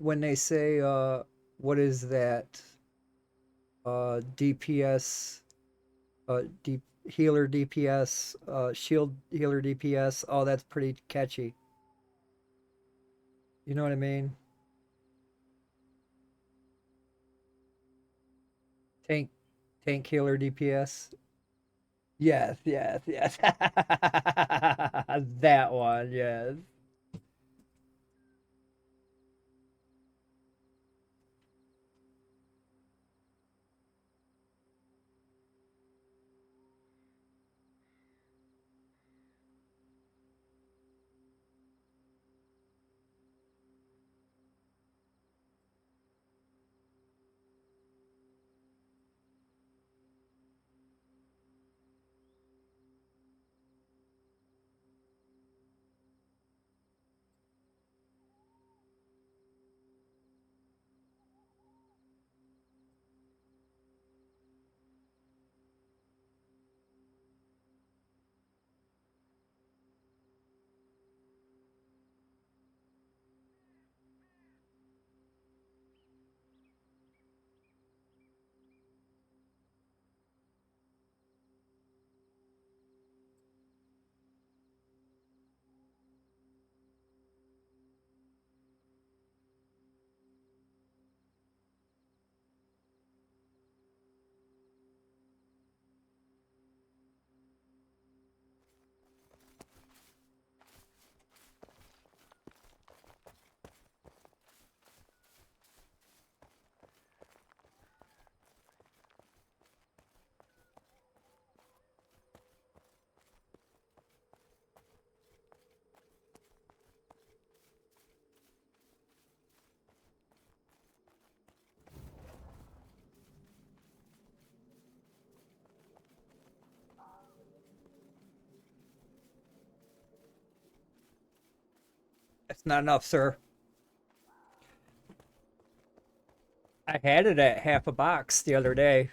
when they say what is that DPS deep healer DPS shield healer DPS, oh that's pretty catchy. You know what I mean? Tank tank healer DPS. Yes, yes, yes. That one, yes. That's not enough, sir. I had it at half a box the other day.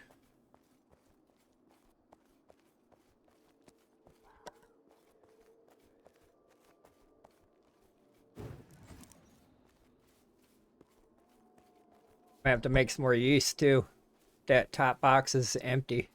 I have to make some more yeast too. That top box is empty.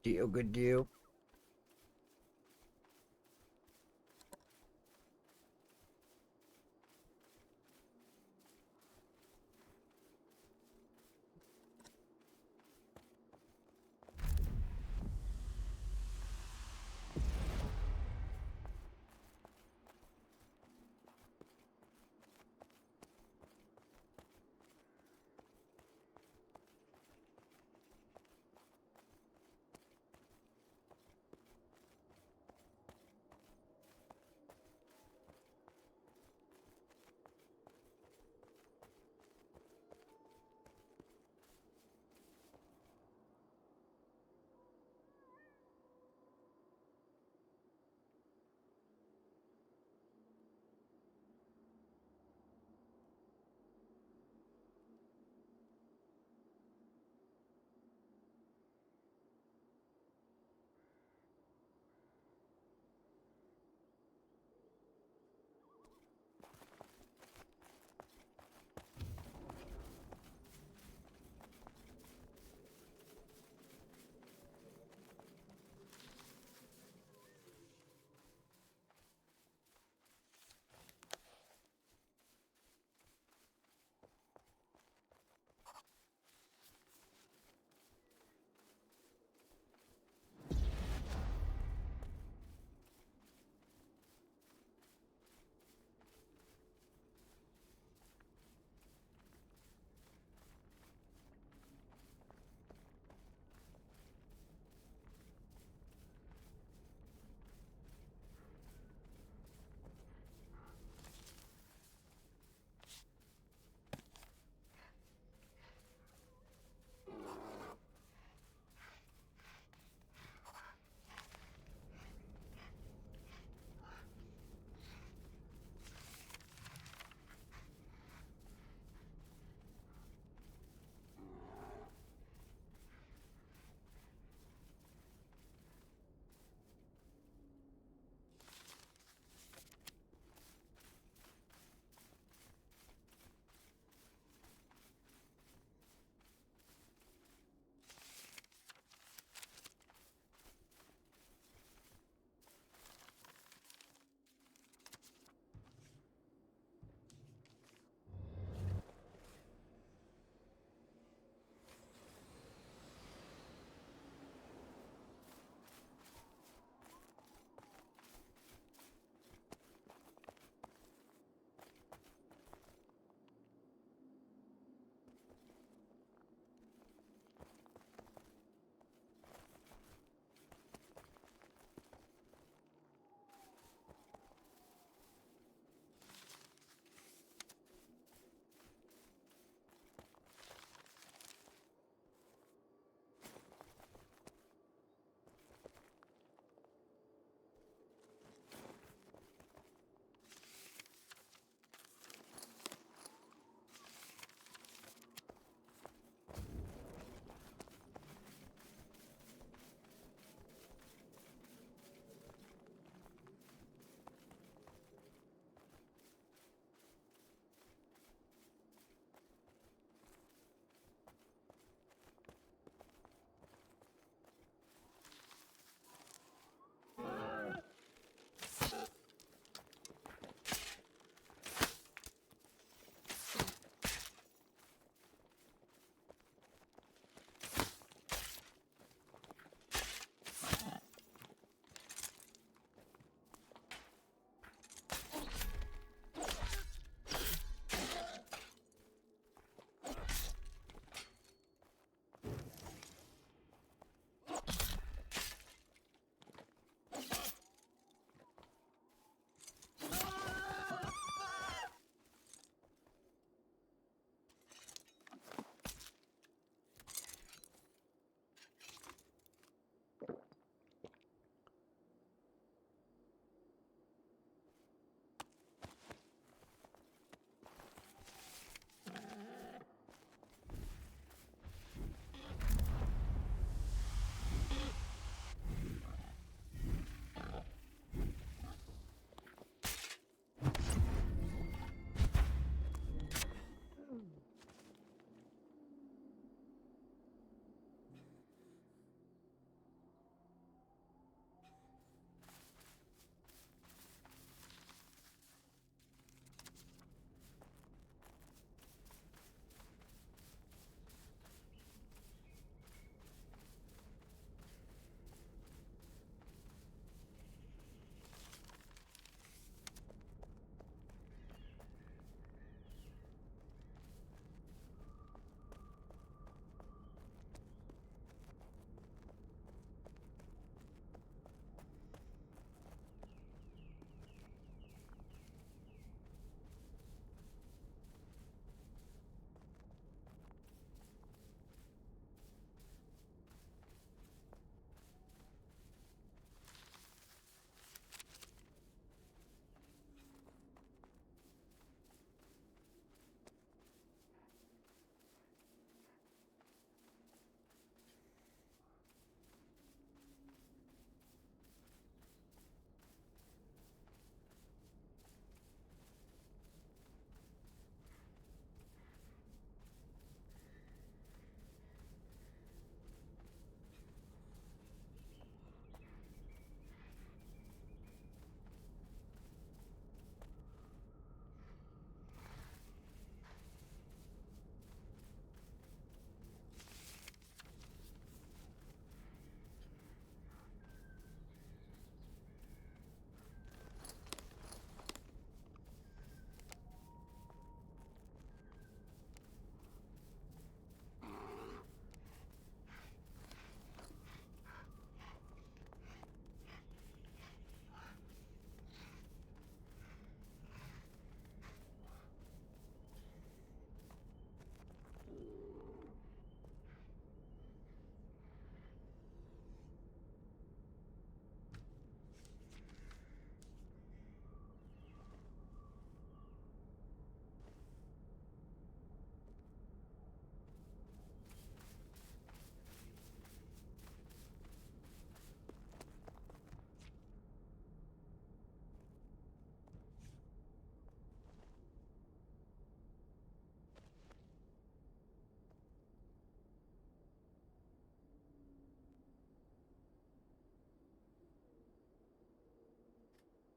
Deal, good deal.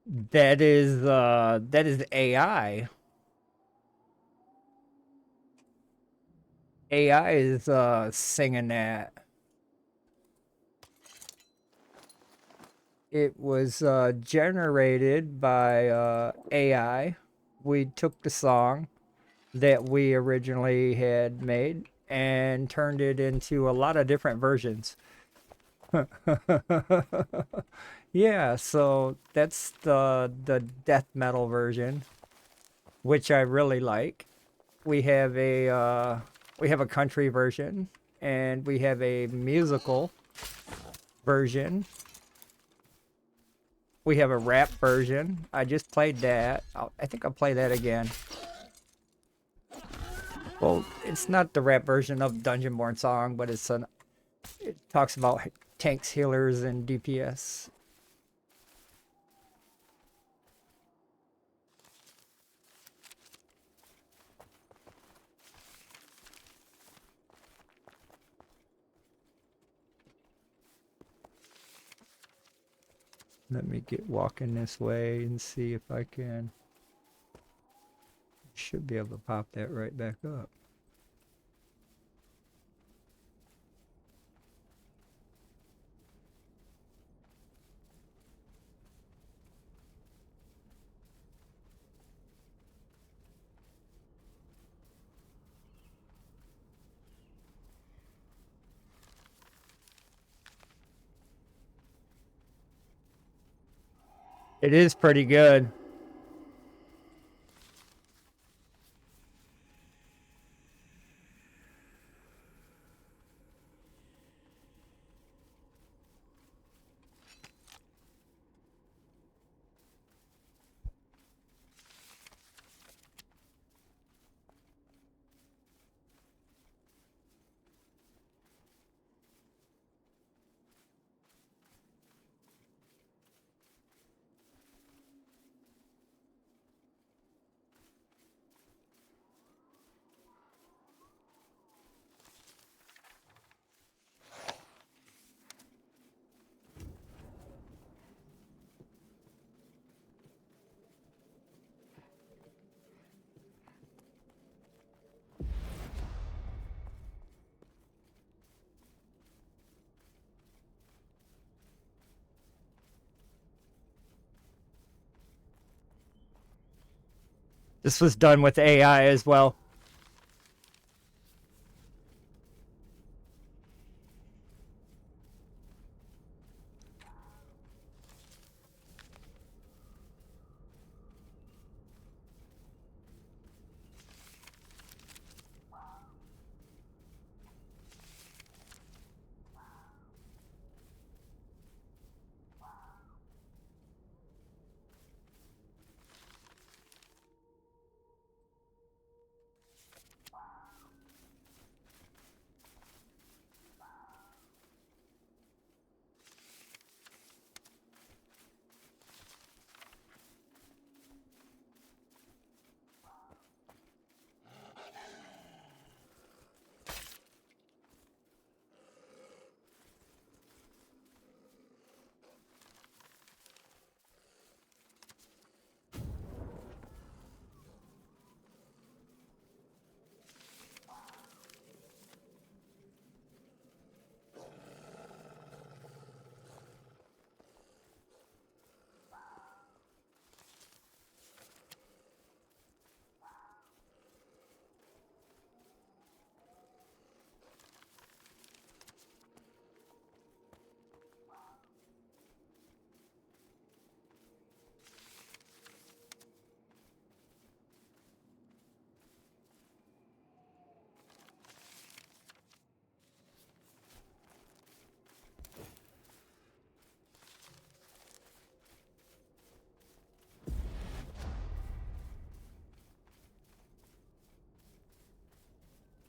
That is AI. AI is singing that. It was generated by AI. We took the song that we originally had made and turned it into a lot of different versions. Yeah, so that's the death metal version, which I really like. We have a country version and we have a musical version. We have a rap version. I just played that. I think I'll play that again. Well, it's not the rap version of Dungeonborn song, but it talks about tanks, healers, and DPS. Let me get walking this way and see if I can. Should be able to pop that right back up. It is pretty good. This was done with AI as well.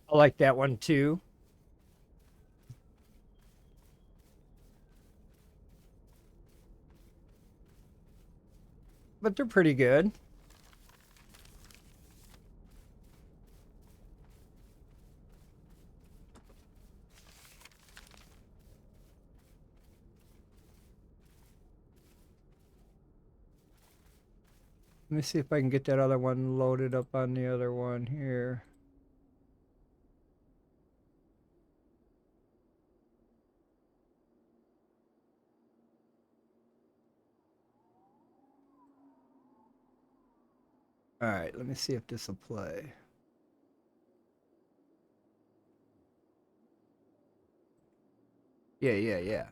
I like that one too. But they're pretty good. Let me see if I can get that other one loaded up on the other one here. All right, let me see if this will play. Yeah.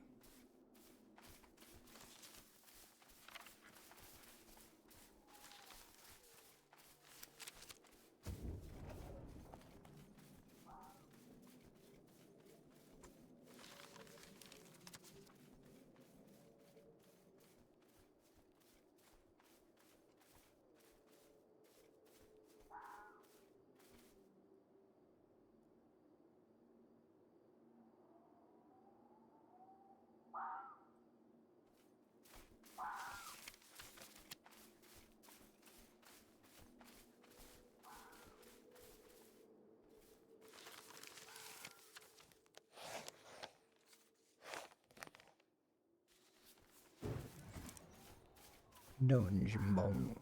Dungeon Bone.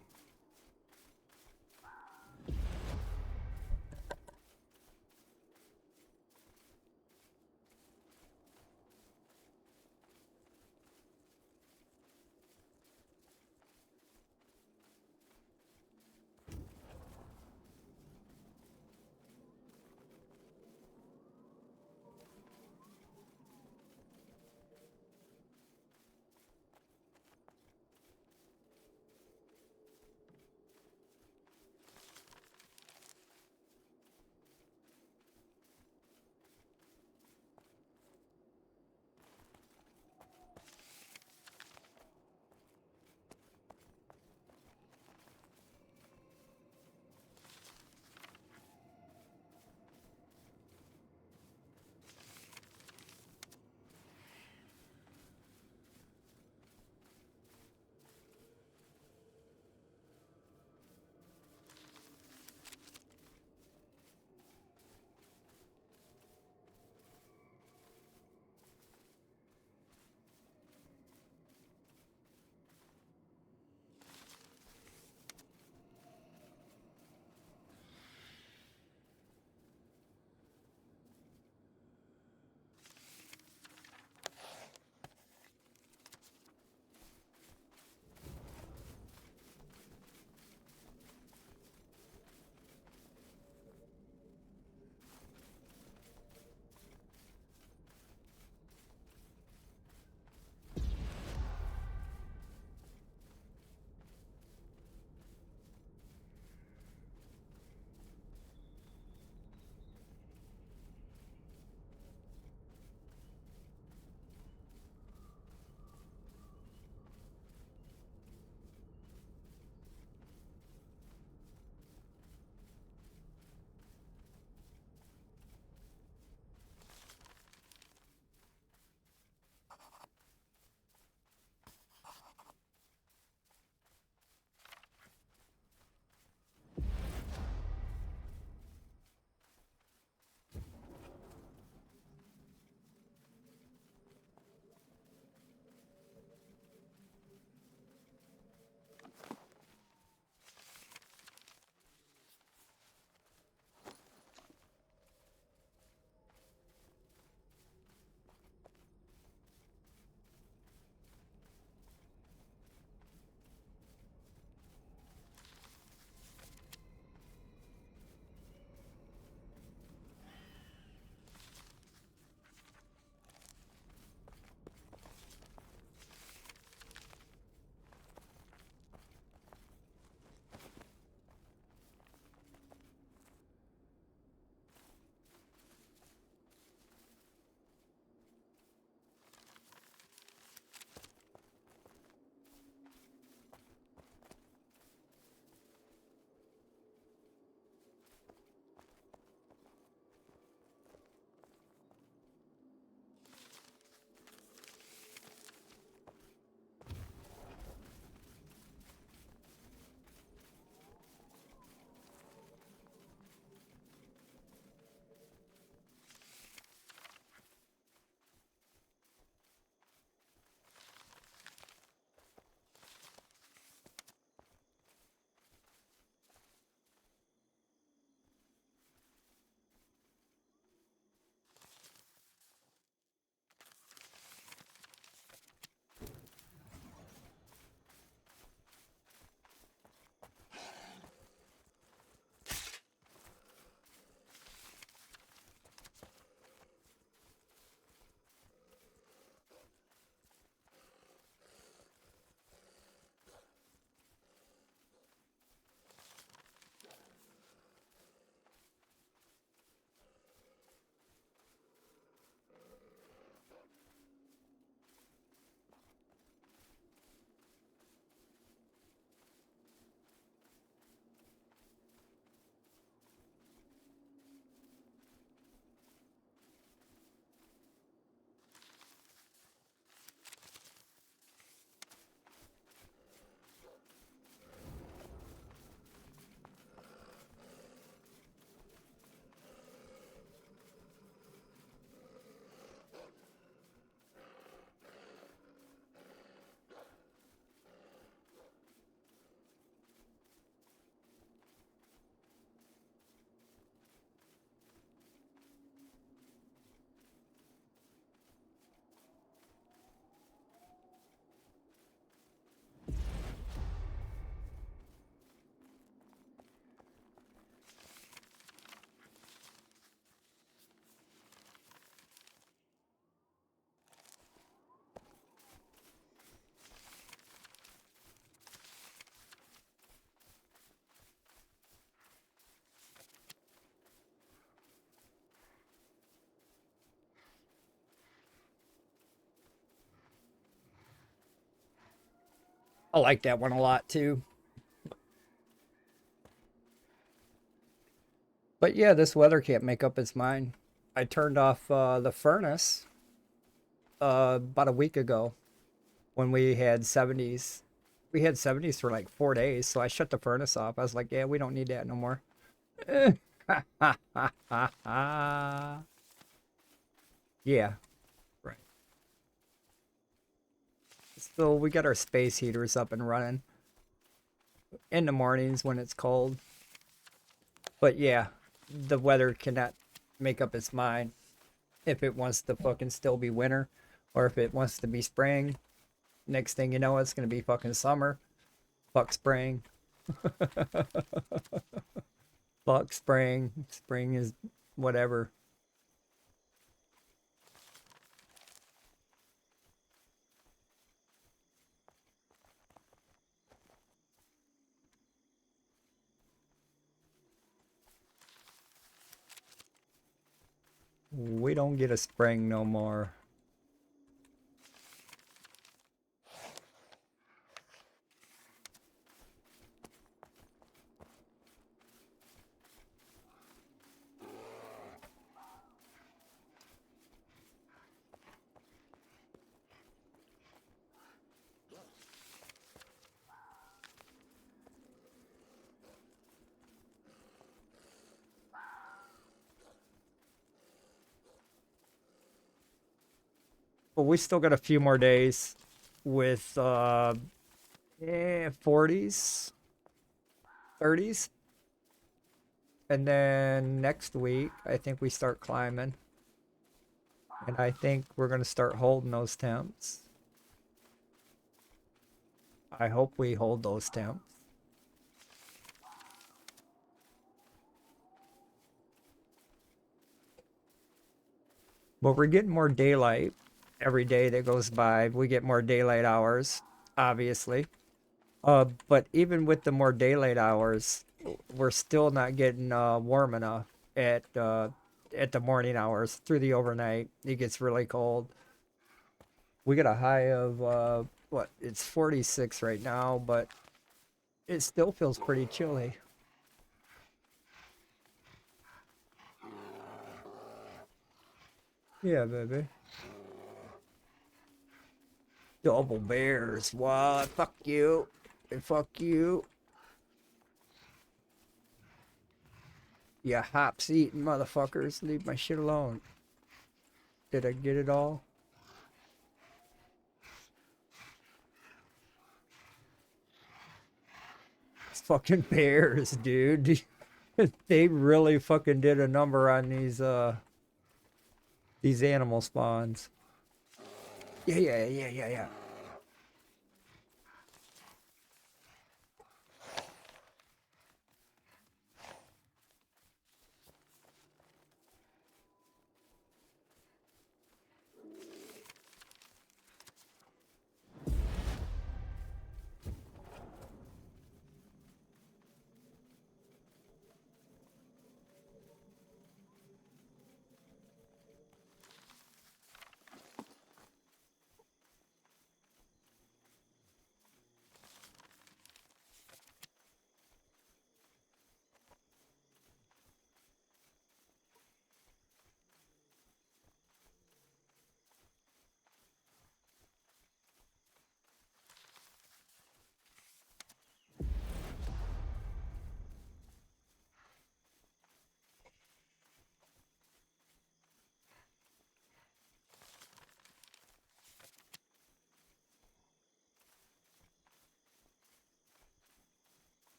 I like that one a lot too. But yeah, this weather can't make up its mind. I turned off the furnace about a week ago when we had 70s. We had 70s for like 4 days, so I shut the furnace off. I was like, yeah, we don't need that no more. Yeah, right. So we got our space heaters up and running in the mornings when it's cold. But yeah, the weather cannot make up its mind if it wants to fucking still be winter or if it wants to be spring. Next thing you know, it's gonna be fucking summer. Fuck spring. Fuck spring. Spring is whatever. We don't get a spring no more. But we still got a few more days with 40s, 30s. And then next week, I think we start climbing. And I think we're going to start holding those temps. I hope we hold those temps. But we're getting more daylight every day that goes by. We get more daylight hours, obviously. But even with the more daylight hours, we're still not getting warm enough at the morning hours through the overnight. It gets really cold. We got a high of what? It's 46 right now, but it still feels pretty chilly. Yeah, baby. Double bears. What? Fuck you. And fuck you. You hops eating motherfuckers. Leave my shit alone. Did I get it all? It's fucking bears, dude. They really fucking did a number on these animal spawns. Yeah, yeah, yeah, yeah, yeah.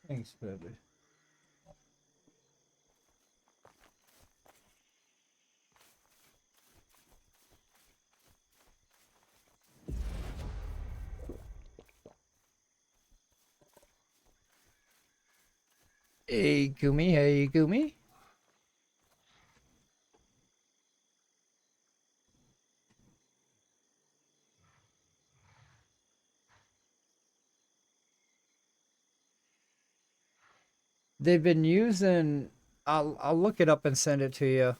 Thanks, baby. Hey, Gumi. Hey, Gumi. They've been using. I'll look it up and send it to you.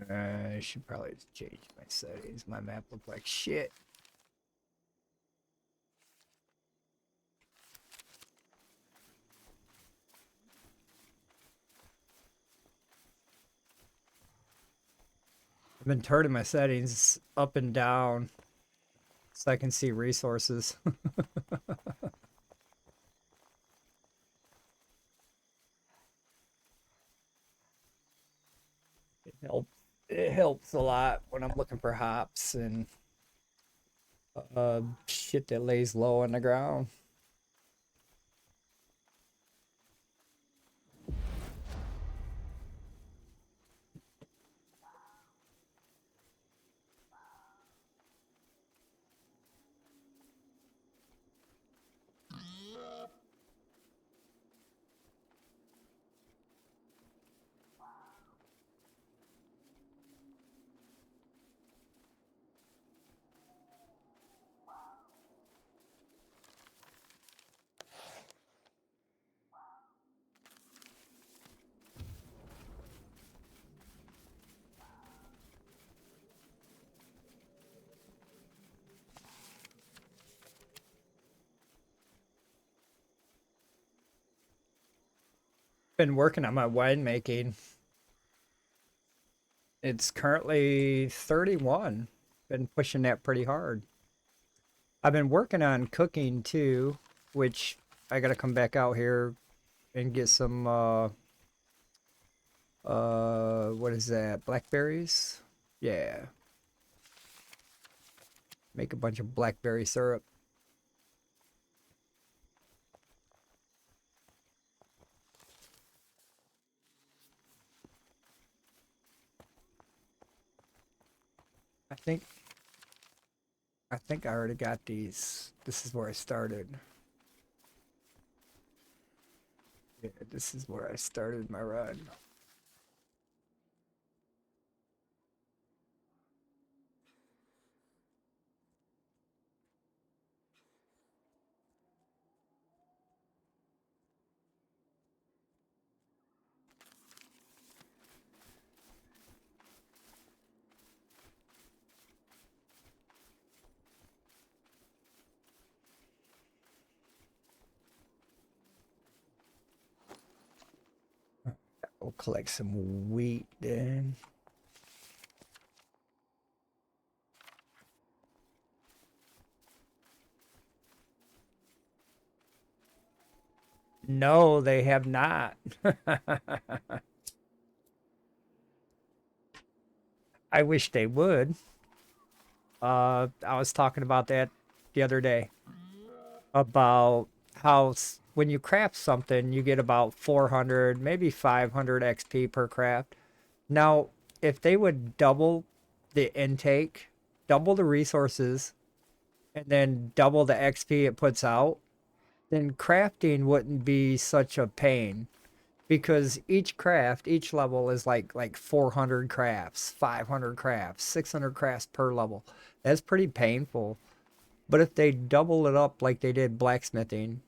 I should probably change my settings. My map look like shit. I've been turning my settings up and down so I can see resources. It helps. It helps a lot when I'm looking for hops and shit that lays low on the ground. Been working on my winemaking. It's currently 31. Been pushing that pretty hard. I've been working on cooking too, which I gotta come back out here and get some what is that? Blackberries? Yeah. Make a bunch of blackberry syrup. I think I already got these. This is where I started. Yeah, this is where I started my run. We'll collect some wheat then. No, they have not. I wish they would. I was talking about that the other day about how when you craft something, you get about 400, maybe 500 XP per craft. Now, if they would double the intake, double the resources, and then double the XP it puts out, then crafting wouldn't be such a pain because each craft, each level is like 400 crafts, 500 crafts, 600 crafts per level. That's pretty painful. But if they double it up like they did blacksmithing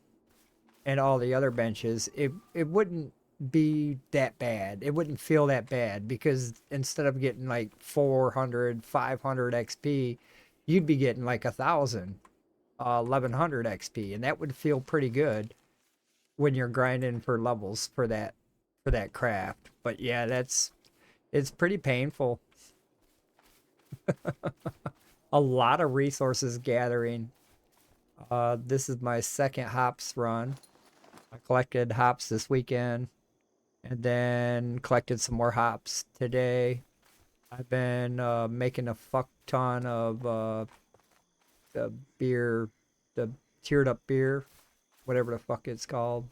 and all the other benches, it wouldn't be that bad. It wouldn't feel that bad because instead of getting like 400, 500 XP, you'd be getting like 1,000, 1,100 XP, and that would feel pretty good when you're grinding for levels for that craft. But yeah, it's pretty painful. A lot of resources gathering. This is my second hops run. I collected hops this weekend and then collected some more hops today. I've been making a fuck ton of the beer, the tiered up beer, whatever the fuck it's called.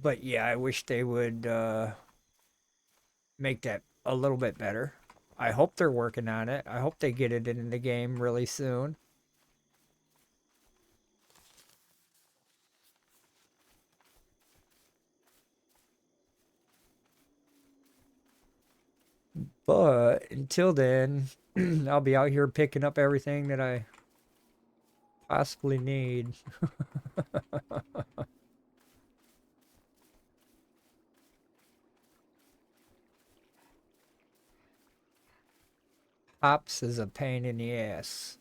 But yeah, I wish they would make that a little bit better. I hope they're working on it. I hope they get it in the game really soon. But until then, I'll be out here picking up everything that I possibly need. Hops is a pain in the ass.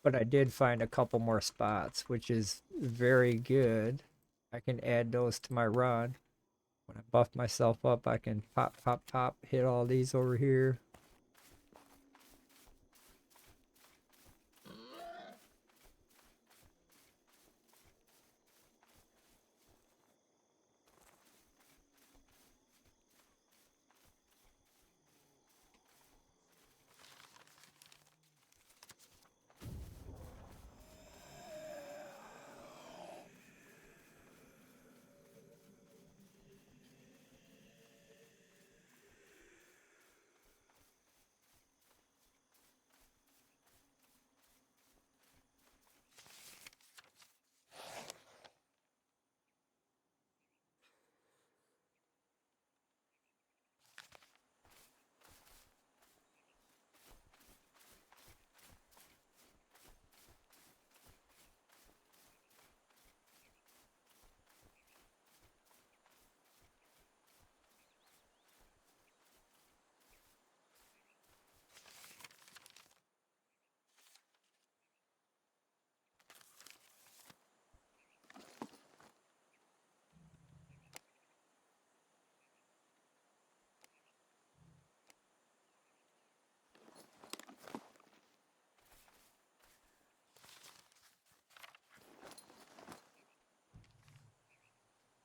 But I did find a couple more spots, which is very good. I can add those to my run. When I buff myself up, I can pop, pop, pop, hit all these over here.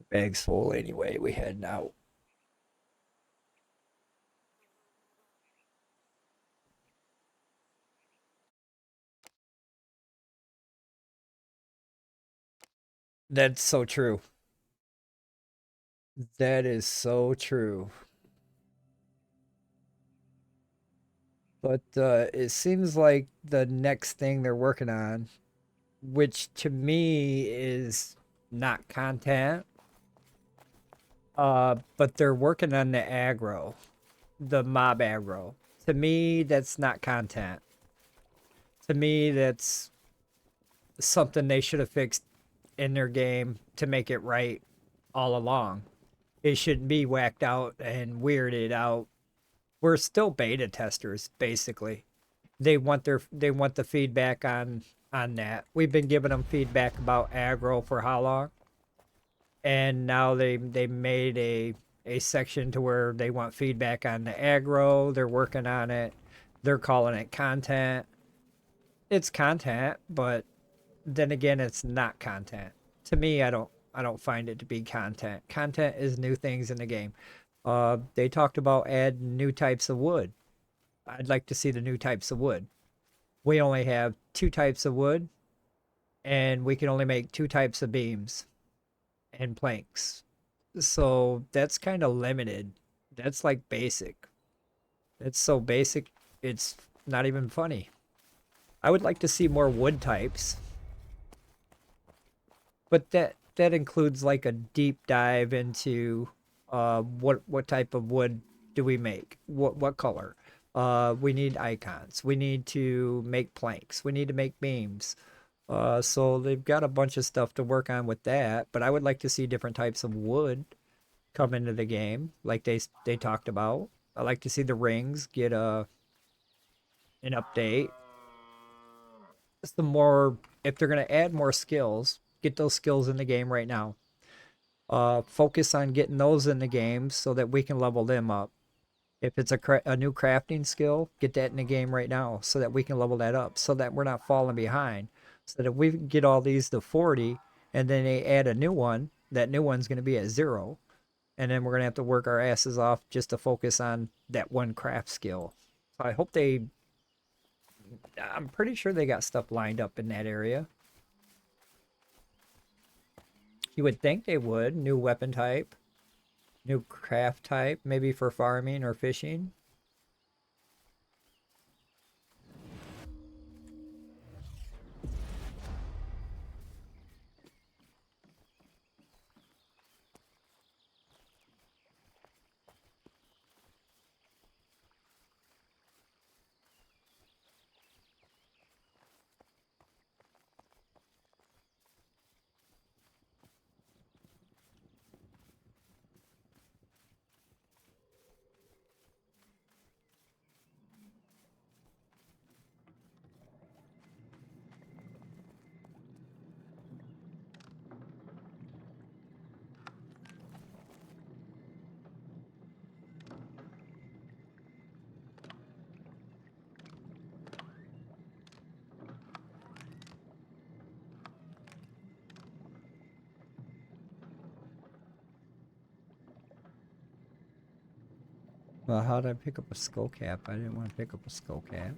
Bag's full anyway. We heading out. That's so true. That is so true. But it seems like the next thing they're working on, which to me is not content, but they're working on the aggro, the mob aggro. To me, that's not content. To me, that's something they should have fixed in their game to make it right all along. It shouldn't be whacked out and weirded out. We're still beta testers, basically. They want the feedback on that. We've been giving them feedback about aggro for how long? And now they made a section to where they want feedback on the aggro. They're working on it. They're calling it content. It's content, but then again, it's not content. To me, I don't find it to be content. Content is new things in the game. They talked about adding new types of wood. I'd like to see the new types of wood. We only have two types of wood, and we can only make two types of beams and planks. So that's kind of limited. That's like basic. It's so basic, it's not even funny. I would like to see more wood types, but that includes like a deep dive into what type of wood do we make? What color? We need icons. We need to make planks. We need to make beams. So they've got a bunch of stuff to work on with that, but I would like to see different types of wood come into the game, like they talked about. I like to see the rings get an update. Just the more, if they're gonna add more skills, get those skills in the game right now. Focus on getting those in the game so that we can level them up. If it's a new crafting skill, get that in the game right now so that we can level that up, so that we're not falling behind. So that if we get all these to 40 and then they add a new one, that new one's going to be at 0. And then we're going to have to work our asses off just to focus on that one craft skill. So I hope I'm pretty sure they got stuff lined up in that area. You would think they would. New weapon type. New craft type, maybe for farming or fishing. Well, how did I pick up a skull cap? I didn't want to pick up a skull cap.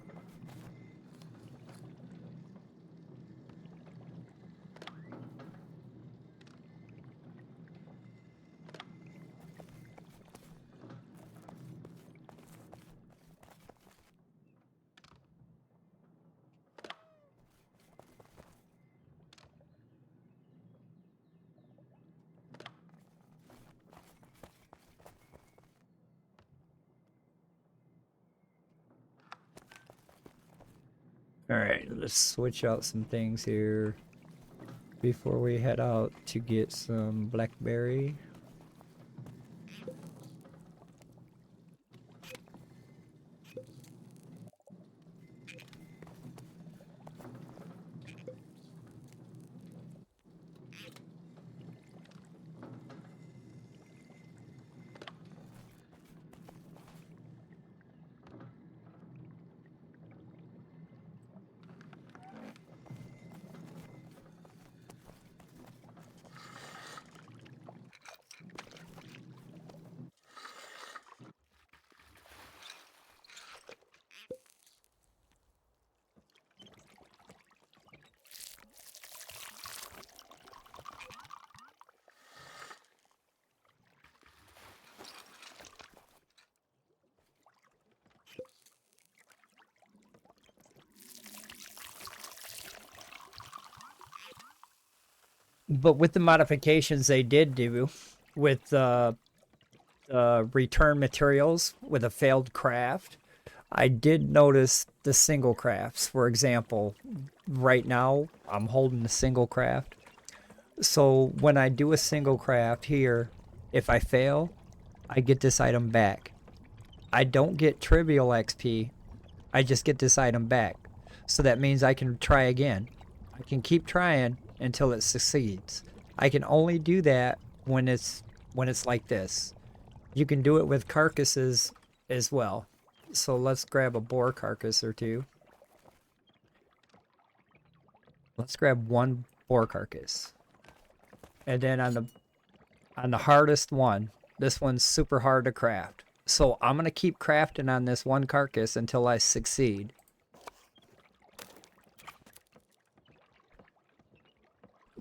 All right, let's switch out some things here before we head out to get some blackberry. But with the modifications they did do with return materials with a failed craft, I did notice the single crafts. For example, right now I'm holding the single craft. So when I do a single craft here, if I fail, I get this item back. I don't get trivial XP. I just get this item back. So that means I can try again. I can keep trying until it succeeds. I can only do that when it's like this. You can do it with carcasses as well. So let's grab a boar carcass or two. Let's grab one boar carcass. And then on the hardest one, this one's super hard to craft. So I'm going to keep crafting on this one carcass until I succeed.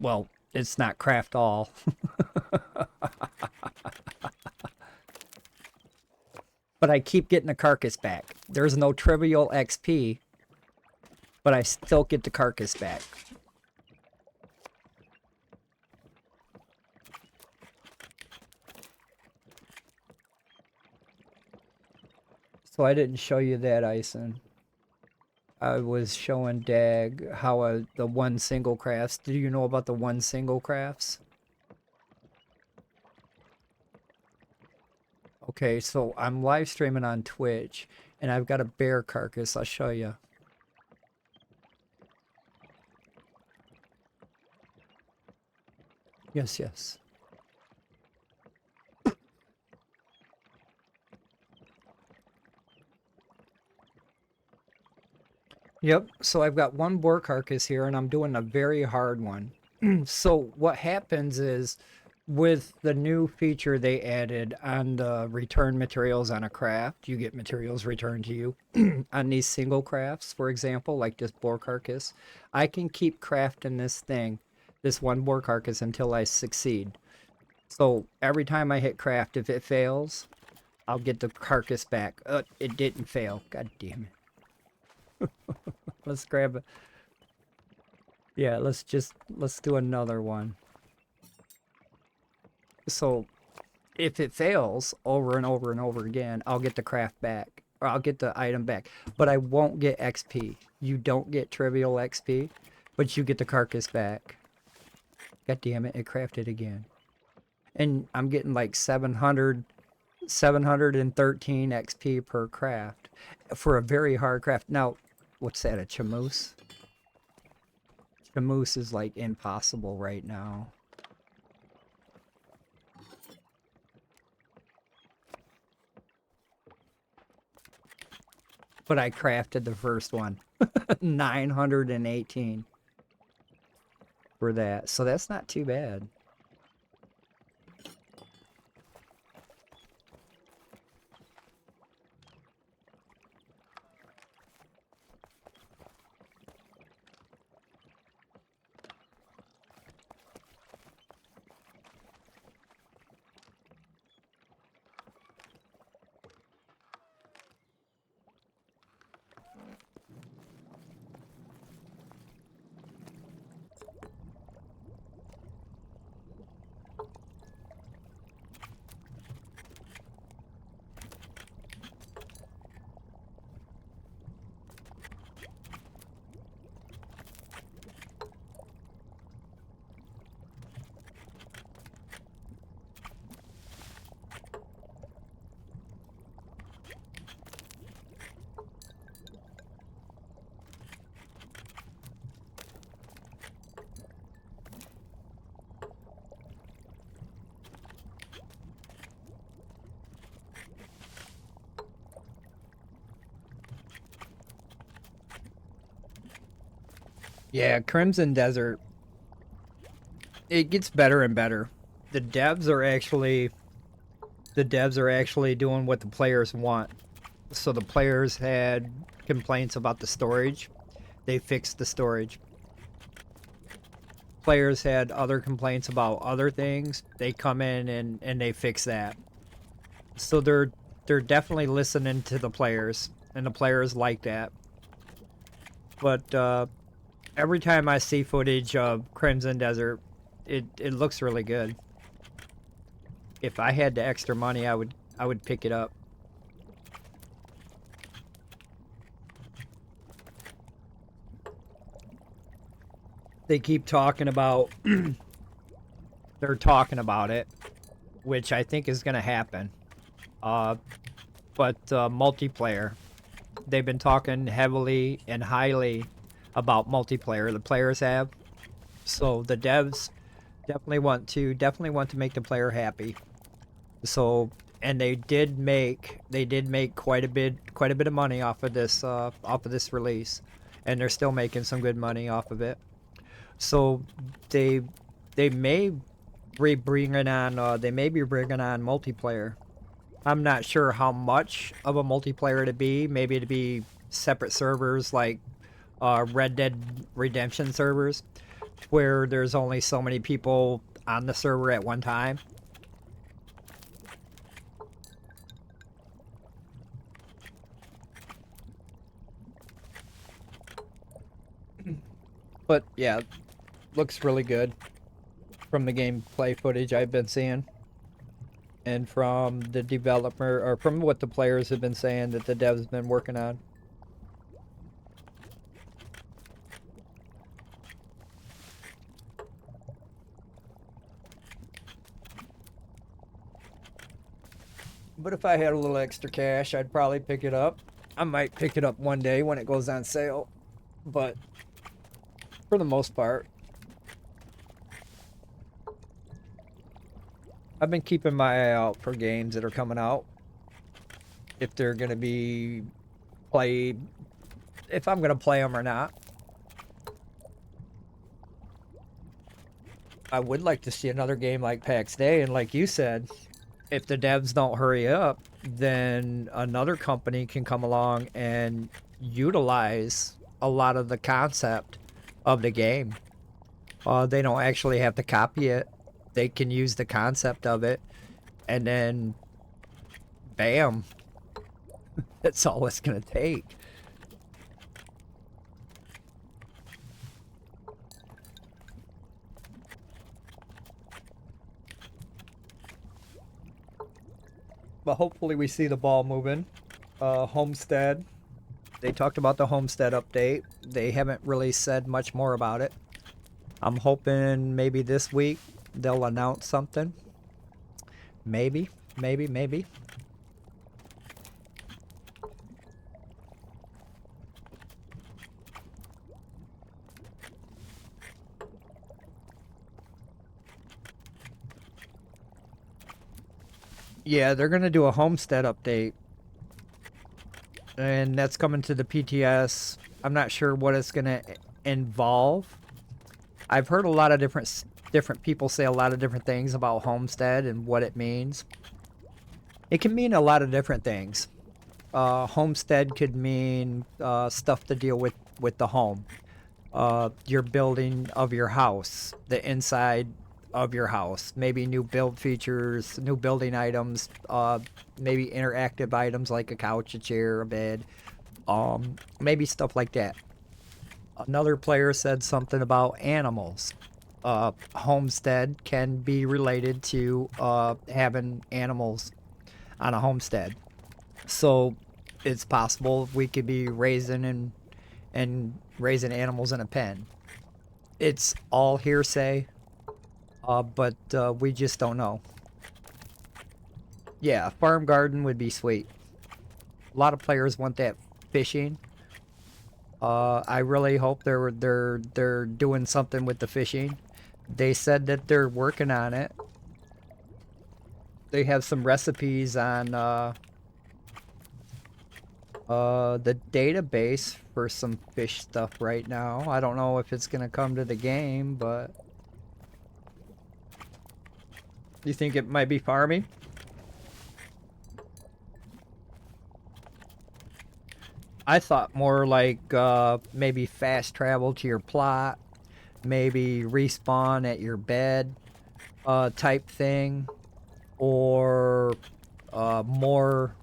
Well, it's not craft all. But I keep getting the carcass back. There's no trivial XP, but I still get the carcass back. So I didn't show you that, Ison. I was showing Dag how the one single crafts. Do you know about the one single crafts? Okay, so I'm live streaming on Twitch, and I've got a bear carcass. I'll show you. Yes, yes. Yep, so I've got one boar carcass here, and I'm doing a very hard one. So what happens is, with the new feature they added on the return materials on a craft, you get materials returned to you. On these single crafts, for example, like this boar carcass, I can keep crafting this thing, this one boar carcass, until I succeed. So every time I hit craft, if it fails, I'll get the carcass back. It didn't fail. God damn it. Let's grab it. Yeah, let's do another one. So if it fails over and over and over again, I'll get the craft back, or I'll get the item back, but I won't get XP. You don't get trivial XP, but you get the carcass back. God damn it, it crafted again. And I'm getting like 713 XP per craft for a very hard craft. Now, what's that, a chamoose? Chamoose is like impossible right now. But I crafted the first one. 918 for that. So that's not too bad. Yeah, Crimson Desert, it gets better and better. The devs are actually doing what the players want. So the players had complaints about the storage. They fixed the storage. Players had other complaints about other things. They come in and they fix that. So they're definitely listening to the players, and the players like that. But every time I see footage of Crimson Desert, it looks really good. If I had the extra money, I would pick it up. They keep talking about they're talking about it, which I think is going to happen. But multiplayer, they've been talking heavily and highly about multiplayer. The players have, so the devs definitely want to make the player happy. So, and they did make quite a bit of money off of this release, and they're still making some good money off of it. So they they may they may be bringing on multiplayer. I'm not sure how much of a multiplayer to be. Maybe to be separate servers like Red Dead Redemption servers, where there's only so many people on the server at one time. But yeah, looks really good from the gameplay footage I've been seeing, and from the developer, or from what the players have been saying that the devs been working on. But if I had a little extra cash, I'd probably pick it up. I might pick it up one day when it goes on sale, but for the most part, I've been keeping my eye out for games that are coming out. If they're going to be played, if I'm going to play them or not. I would like to see another game like PAX Day, and like you said, if the devs don't hurry up, then another company can come along and utilize a lot of the concept of the game. They don't actually have to copy it. They can use the concept of it, and then bam, that's all it's gonna take. But hopefully we see the ball moving. Homestead. They talked about the Homestead update. They haven't really said much more about it. I'm hoping maybe this week they'll announce something. Maybe. Yeah, they're gonna do a Homestead update, and that's coming to the PTS. I'm not sure what it's gonna involve. I've heard a lot of different people say a lot of different things about Homestead and what it means. It can mean a lot of different things. Homestead could mean stuff to deal with the home, your building of your house, the inside of your house, maybe new build features, new building items, maybe interactive items like a couch, a chair, a bed, maybe stuff like that. Another player said something about animals. Homestead can be related to having animals on a homestead. So it's possible we could be and raising animals in a pen. It's all hearsay, but we just don't know. Yeah, farm garden would be sweet. A lot of players want that fishing. I really hope they're doing something with the fishing. They said that they're working on it. They have some recipes on the database for some fish stuff right now. I don't know if it's gonna come to the game, but you think it might be farming? I thought more like maybe fast travel to your plot, maybe respawn at your bed type thing, or more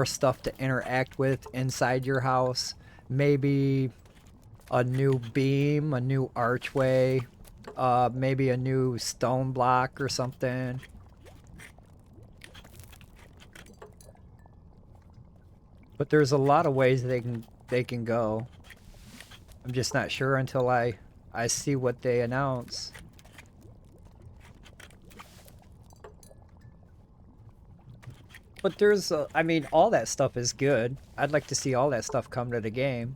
stuff to interact with inside your house. Maybe a new beam, a new archway, maybe a new stone block or something. But there's a lot of ways they can go. I'm just not sure until I see what they announce. But there's, I mean, all that stuff is good. I'd like to see all that stuff come to the game.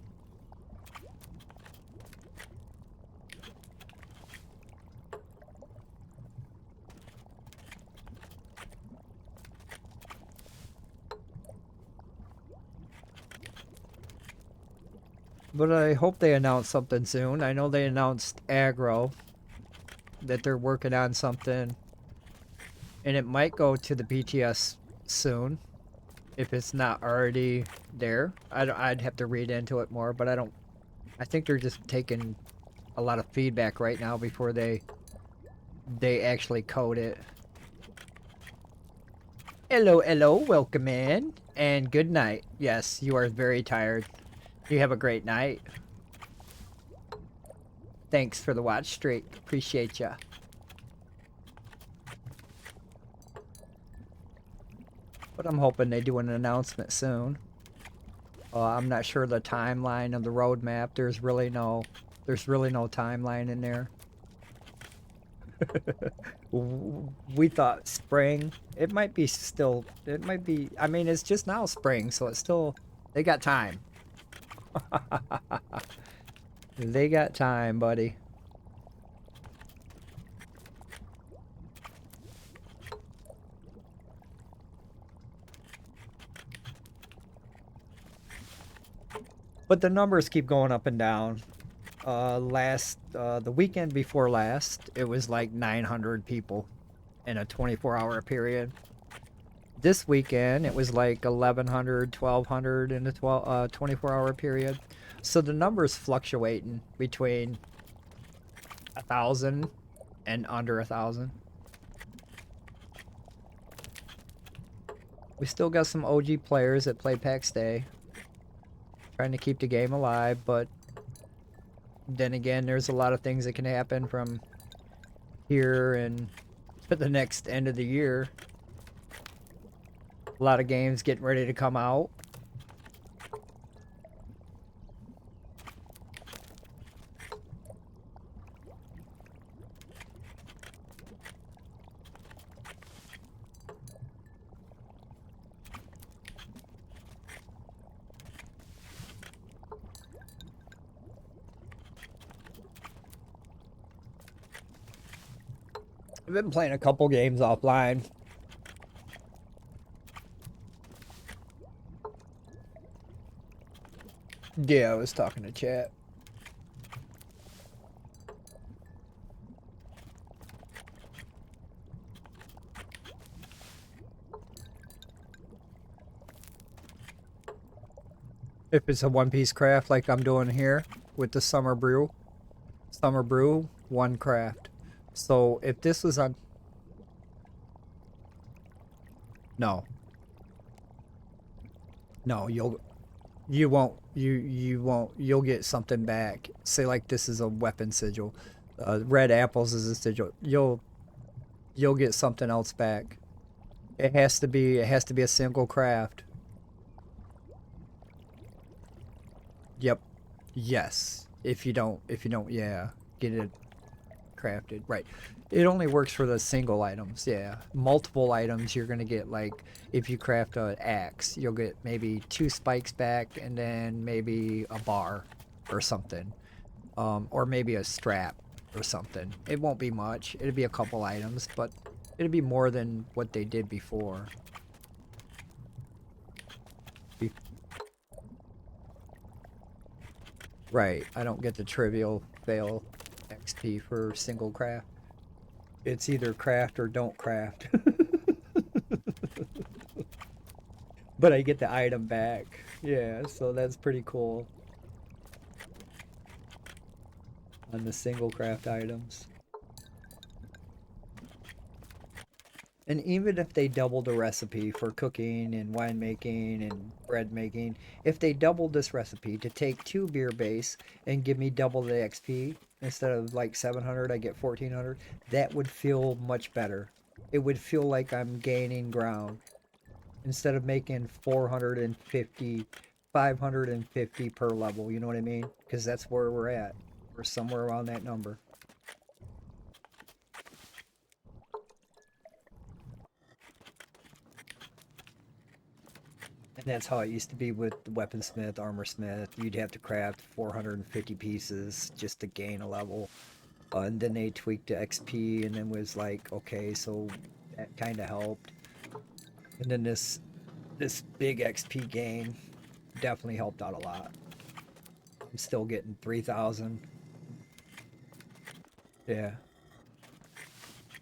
But I hope they announce something soon. I know they announced aggro, that they're working on something, and it might go to the BTS soon if it's not already there. I'd have to read into it more, but I think they're just taking a lot of feedback right now before they actually code it. Hello, hello, welcome in, and good night. Yes, you are very tired. You have a great night. Thanks for the watch streak. Appreciate ya. But I'm hoping they do an announcement soon. I'm not sure the timeline of the roadmap. There's really no timeline in there. We thought spring. It might be still. It might be. I mean, it's just now spring, so it's still. They got time. They got time, buddy. But the numbers keep going up and down. The weekend before last, it was like 900 people in a 24-hour period. This weekend, it was like 1,100, 1,200 in a 24-hour period. So the numbers fluctuating between 1,000 and under 1,000. We still got some OG players that play PAX Day, trying to keep the game alive, but then again, there's a lot of things that can happen from here and to the next end of the year. A lot of games getting ready to come out. I've been playing a couple games offline. Yeah, I was talking to chat. If it's a one-piece craft like I'm doing here with the Summer Brew, one craft. So if this was on... No. No, you won't, you'll get something back. Say like this is a weapon sigil. Red apples is a sigil. You'll get something else back. It has to be a single craft. Yep. Yes. If you don't, yeah, get it crafted. Right. It only works for the single items, yeah. Multiple items, you're gonna get, like, if you craft an axe, you'll get maybe 2 spikes back and then maybe a bar or something. Or maybe a strap or something. It won't be much. It'll be a couple items, but it'll be more than what they did before. Right, I don't get the trivial fail XP for single craft. It's either craft or don't craft. But I get the item back. Yeah, so that's pretty cool. On the single craft items. And even if they double the recipe for cooking and winemaking and bread making, if they doubled this recipe to take 2 beer base and give me double the XP, instead of like 700, I get 1400, that would feel much better. It would feel like I'm gaining ground. Instead of making 450, 550 per level, you know what I mean? Because that's where we're at. We're somewhere around that number. And that's how it used to be with the weaponsmith, armorsmith. You'd have to craft 450 pieces just to gain a level. And then they tweaked the XP, and then was like, okay, so that kind of helped. And then this big XP gain definitely helped out a lot. I'm still getting 3,000. Yeah.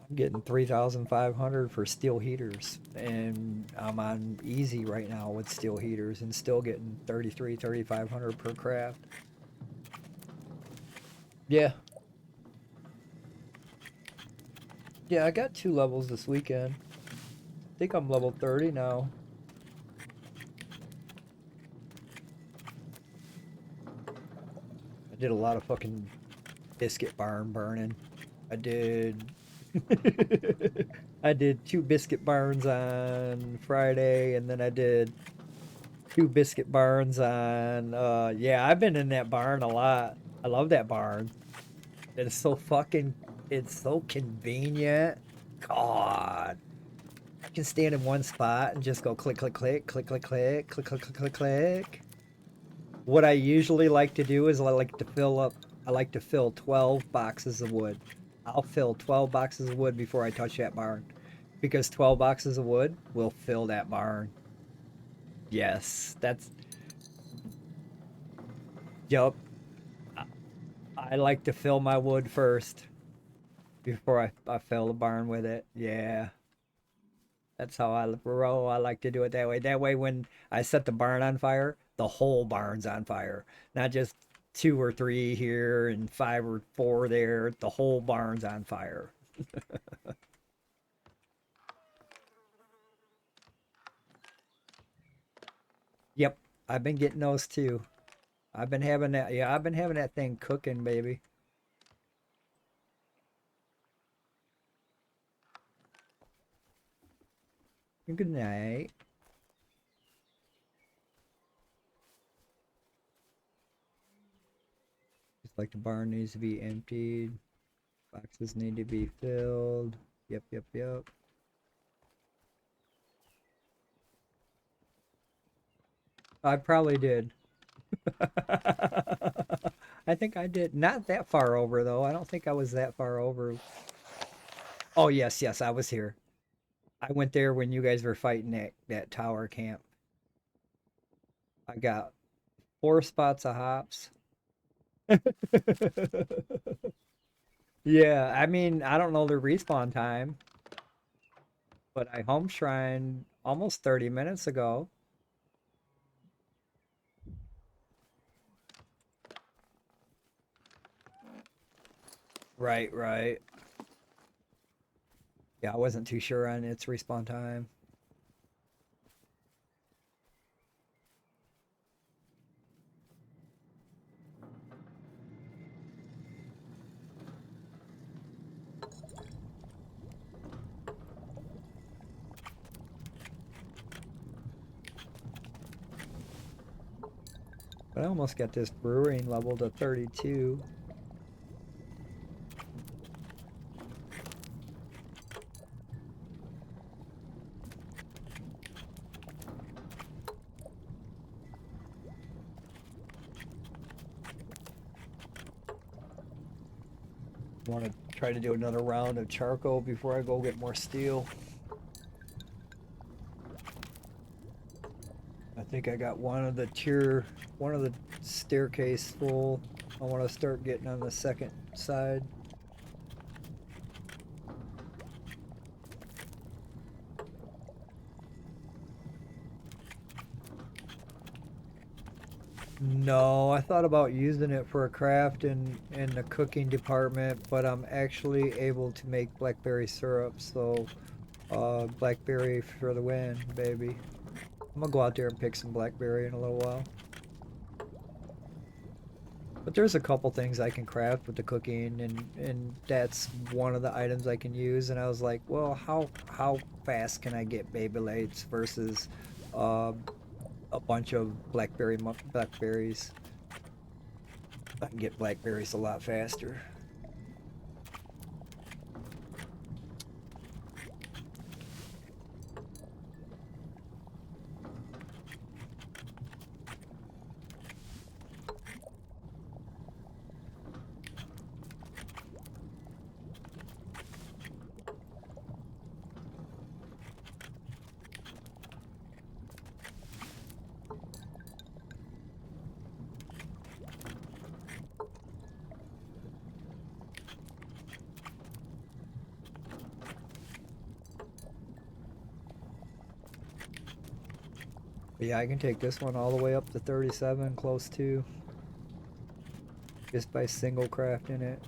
I'm getting 3,500 for steel heaters, and I'm on easy right now with steel heaters and still getting 3,500 per craft. Yeah. Yeah, I got 2 levels this weekend. I think I'm level 30 now. I did a lot of fucking biscuit barn burning. I did I did 2 biscuit barns on Friday, and then I did 2 biscuit barns on yeah, I've been in that barn a lot. I love that barn. It's so fucking it's so convenient. God. I can stand in one spot and just go click click click click click click click click click click click. What I usually like to do is I like to fill 12 boxes of wood. I'll fill 12 boxes of wood before I touch that barn, because 12 boxes of wood will fill that barn. Yes, that's yup. I, I like to fill my wood first before I fill the barn with it. Yeah. That's how I roll. I like to do it that way. That way, when I set the barn on fire, the whole barn's on fire. Not just 2 or 3 here and 5 or 4 there. The whole barn's on fire. Yep, I've been getting those too. I've been having that. Yeah, I've been having that thing cooking, baby. Good night. Just like the barn needs to be emptied. Boxes need to be filled. Yep, yep, yep. I probably did. I think I did. Not that far over, though. I don't think I was that far over. Oh, yes, yes, I was here. I went there when you guys were fighting that tower camp. I got 4 spots of hops. Yeah, I mean, I don't know the respawn time, but I home shrined almost 30 minutes ago. Right, right. Yeah, I wasn't too sure on its respawn time. But I almost got this brewing level to 32. Want to try to do another round of charcoal before I go get more steel. I think I got one of the staircase full. I want to start getting on the second side. No, I thought about using it for a craft in the cooking department, but I'm actually able to make blackberry syrup, so blackberry for the win, baby. I'm gonna go out there and pick some blackberry in a little while. But there's a couple things I can craft with the cooking, and that's one of the items I can use. And I was like, well, how fast can I get Beyblades versus uh, a bunch of blackberries? I can get blackberries a lot faster. But yeah, I can take this one all the way up to 37, close to, just by single crafting it.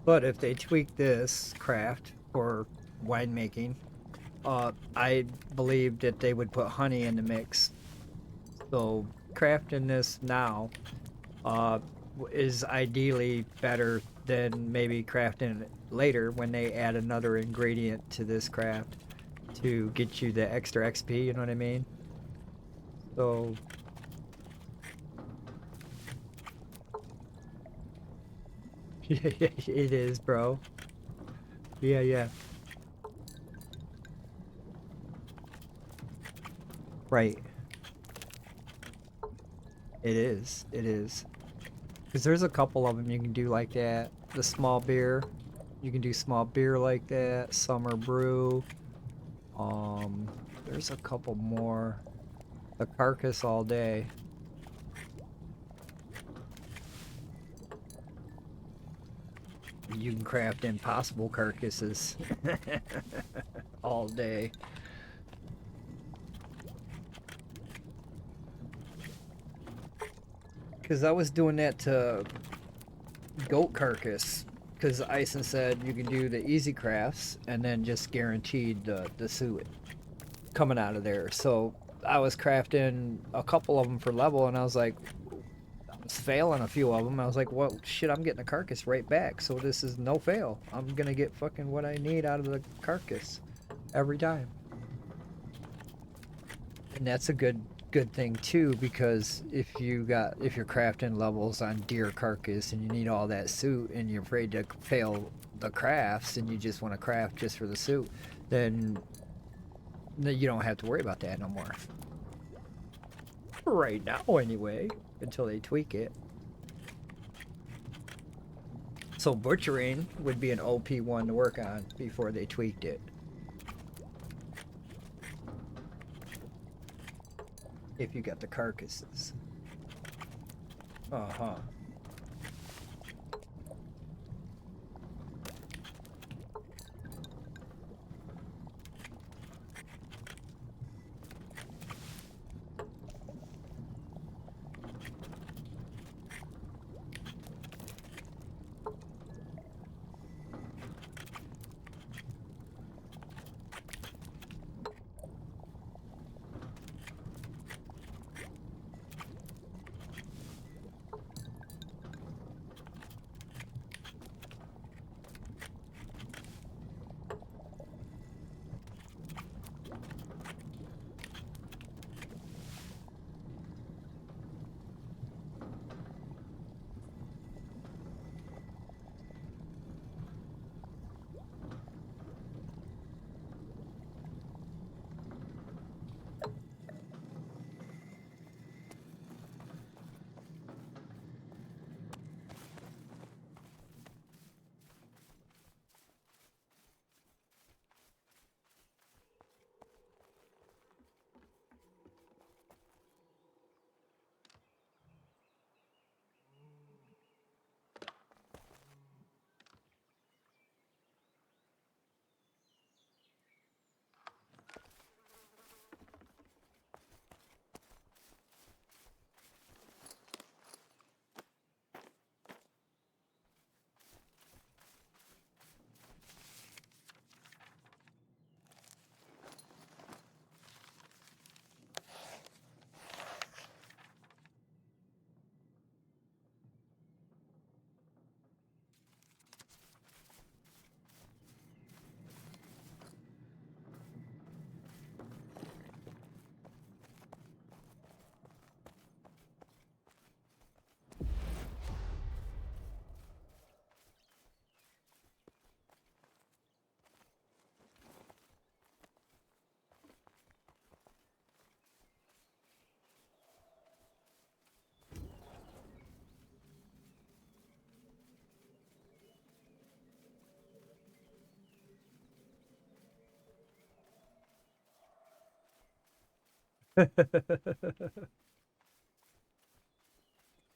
But if they tweak this craft for winemaking, I believe that they would put honey in the mix. So crafting this now is ideally better than maybe crafting it later when they add another ingredient to this craft to get you the extra XP, you know what I mean? So it is, bro. Yeah, yeah. Right. It is. It is. Because there's a couple of them you can do like that. The small beer. You can do small beer like that. Summer brew. There's a couple more. The carcass all day. You can craft impossible carcasses all day. Because I was doing that to goat carcass because Ison said you can do the easy crafts and then just guaranteed the suit coming out of there. So I was crafting a couple of them for level, and I was like, I was failing a few of them. I was like, well, shit, I'm getting a carcass right back. So this is no fail. I'm gonna get fucking what I need out of the carcass every time. And that's a good thing too, because if you're crafting levels on deer carcass and you need all that suit and you're afraid to fail the crafts and you just want to craft just for the suit, then you don't have to worry about that no more. Right now anyway, until they tweak it. So butchering would be an OP one to work on before they tweaked it. If you got the carcasses. Uh-huh.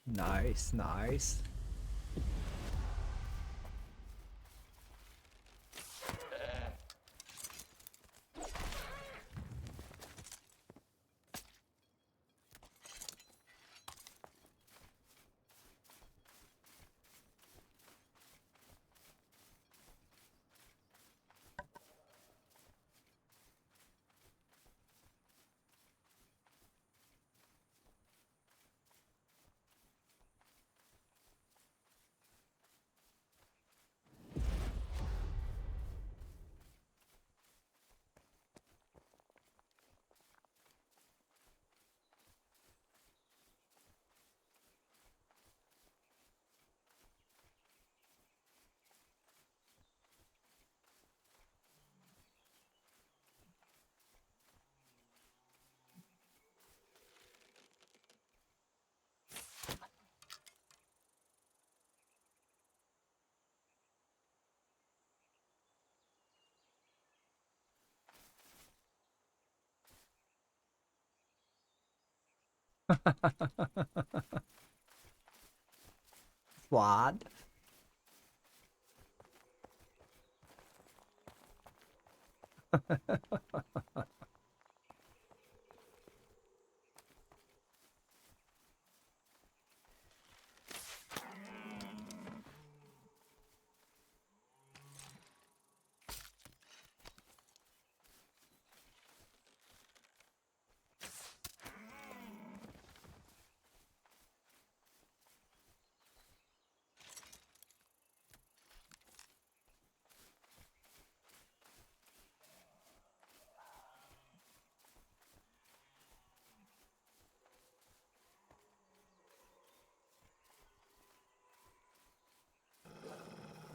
Nice, nice. What?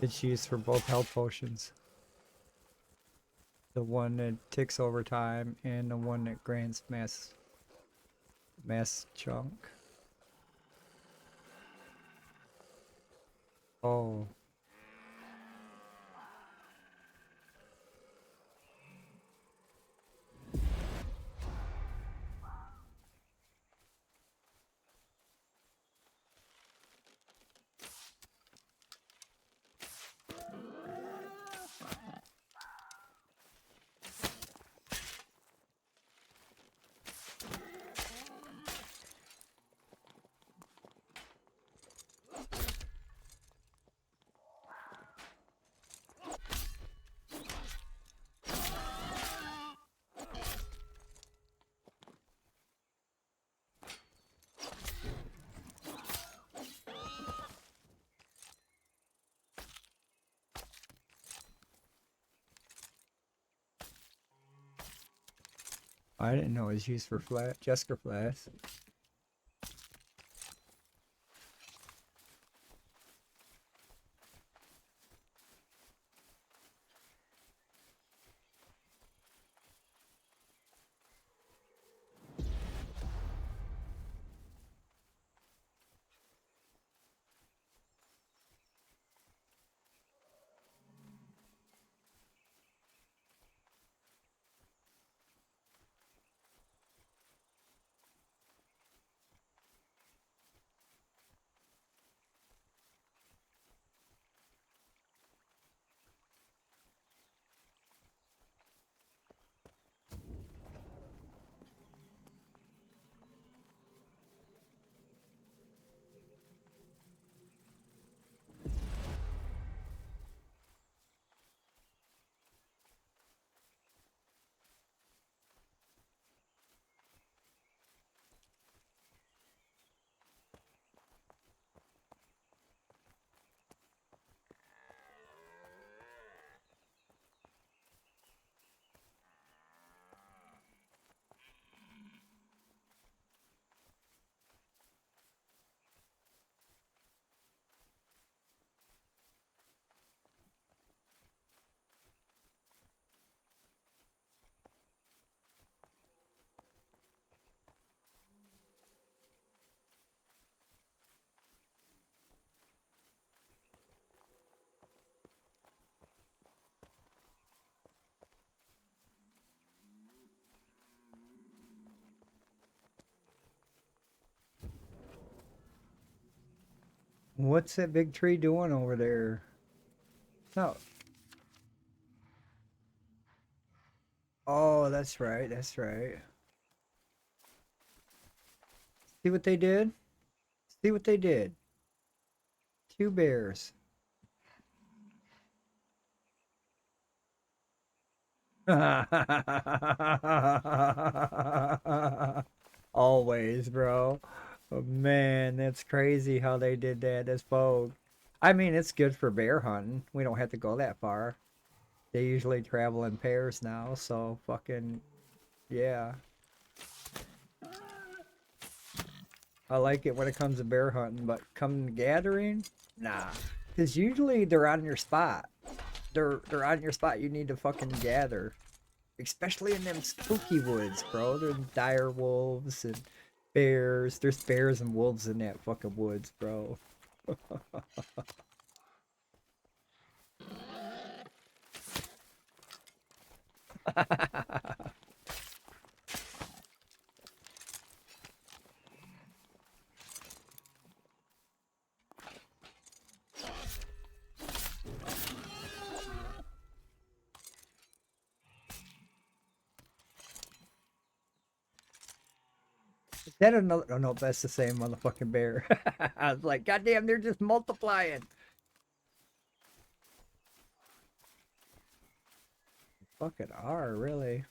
It's used for both health potions. The one that ticks over time and the one that grants mass chunk. Oh. I didn't know it was used for Jessica Flask. What's that big tree doing over there? No. Oh, that's right. That's right. See what they did? See what they did? Two bears. Always, bro. Oh, man, that's crazy how they did that as Vogue. I mean, it's good for bear hunting. We don't have to go that far. They usually travel in pairs now, so fucking yeah. I like it when it comes to bear hunting, but come gathering, nah. Because usually they're on your spot. They're on your spot. You need to fucking gather, especially in them spooky woods, bro. There's dire wolves and bears. There's bears and wolves in that fucking woods, bro. Is that another? Oh no, that's the same motherfucking bear. I was like, goddamn, they're just multiplying. Fucking are really.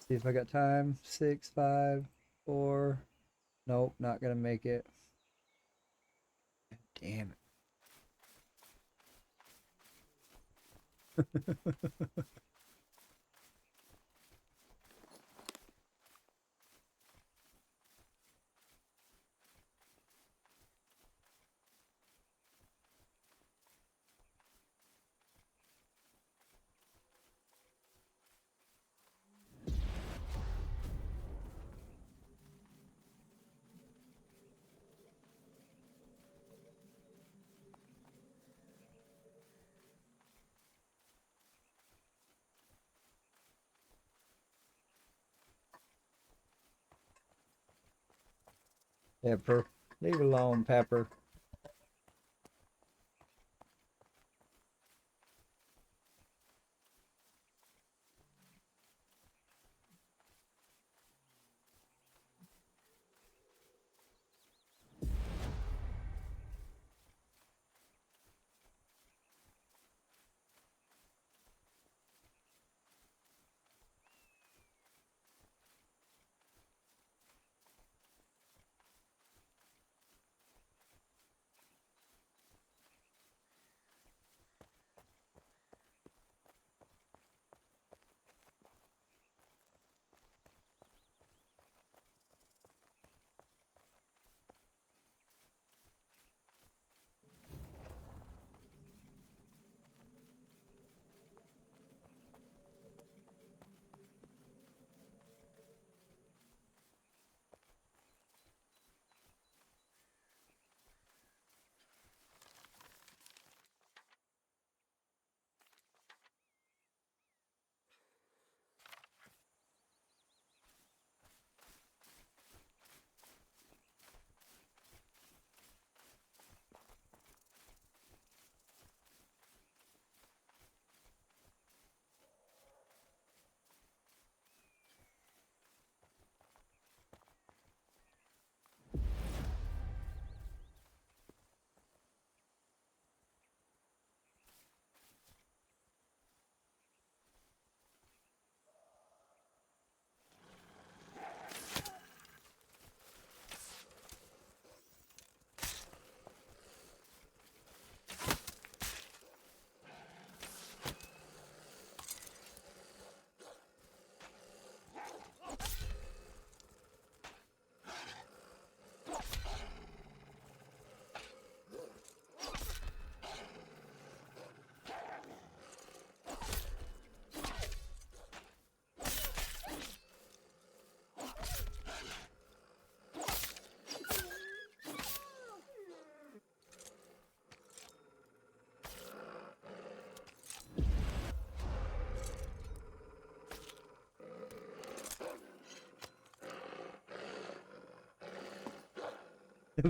See if I got time. 6, 5, 4. Nope, not gonna make it. Damn it. Pepper. Leave it alone, Pepper.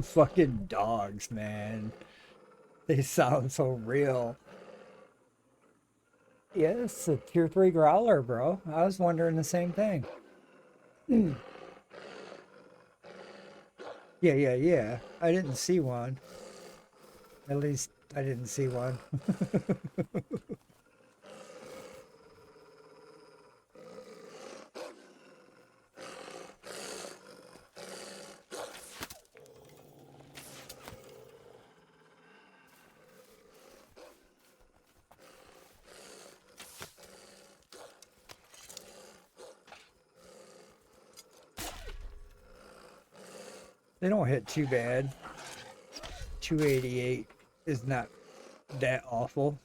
Fucking dogs, man. They sound so real. Yeah, it's a tier 3 growler, bro. I was wondering the same thing. Yeah. I didn't see one. At least I didn't see one. They don't hit too bad. 288 is not that awful.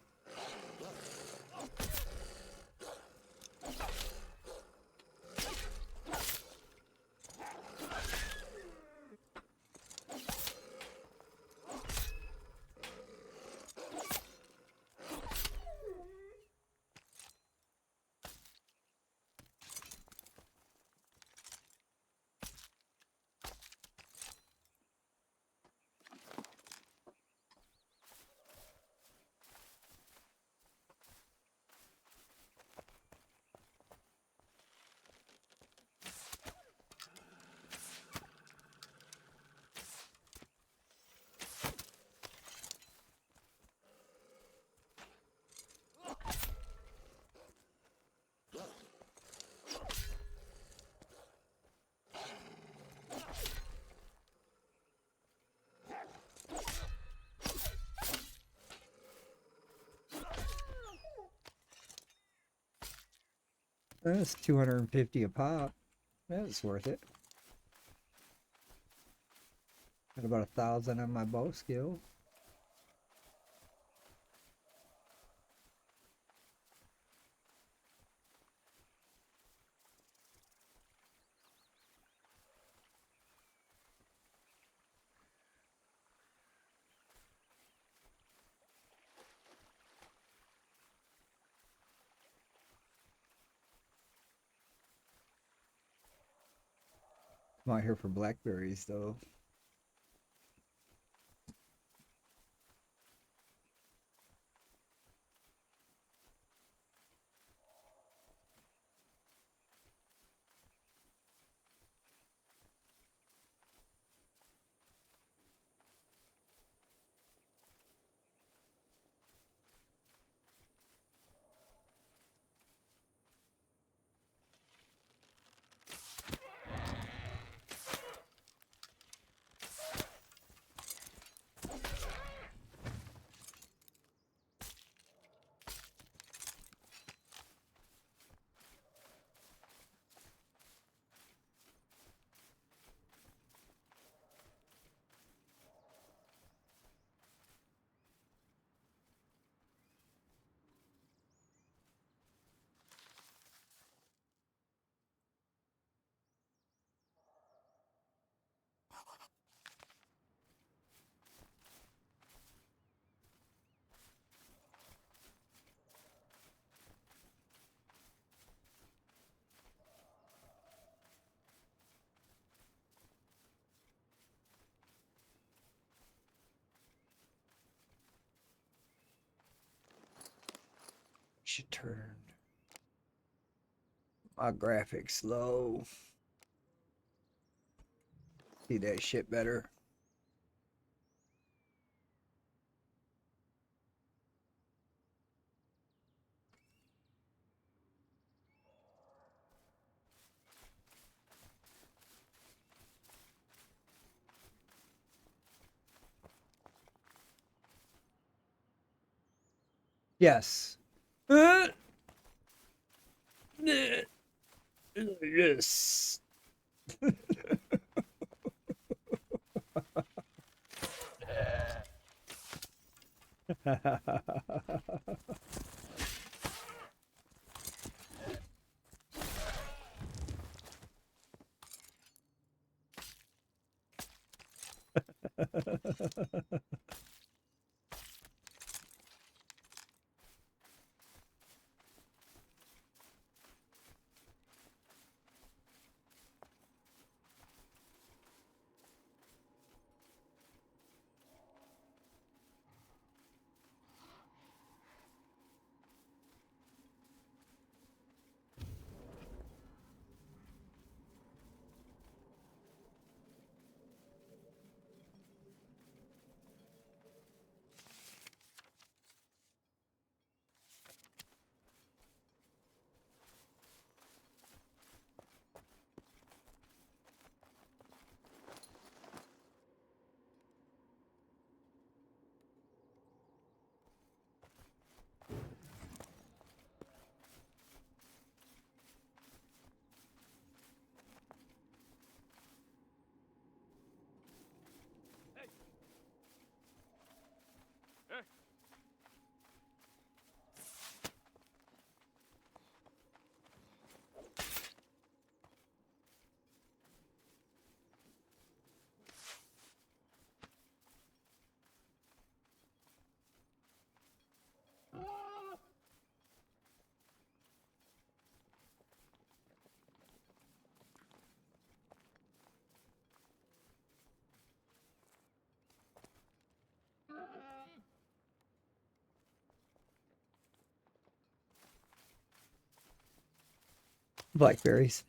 That's 250 a pop. That's worth it. Got about 1,000 on my bow skill. I'm out here for blackberries though. Should turn my graphics low. See that shit better. Yes. Yes. Blackberries.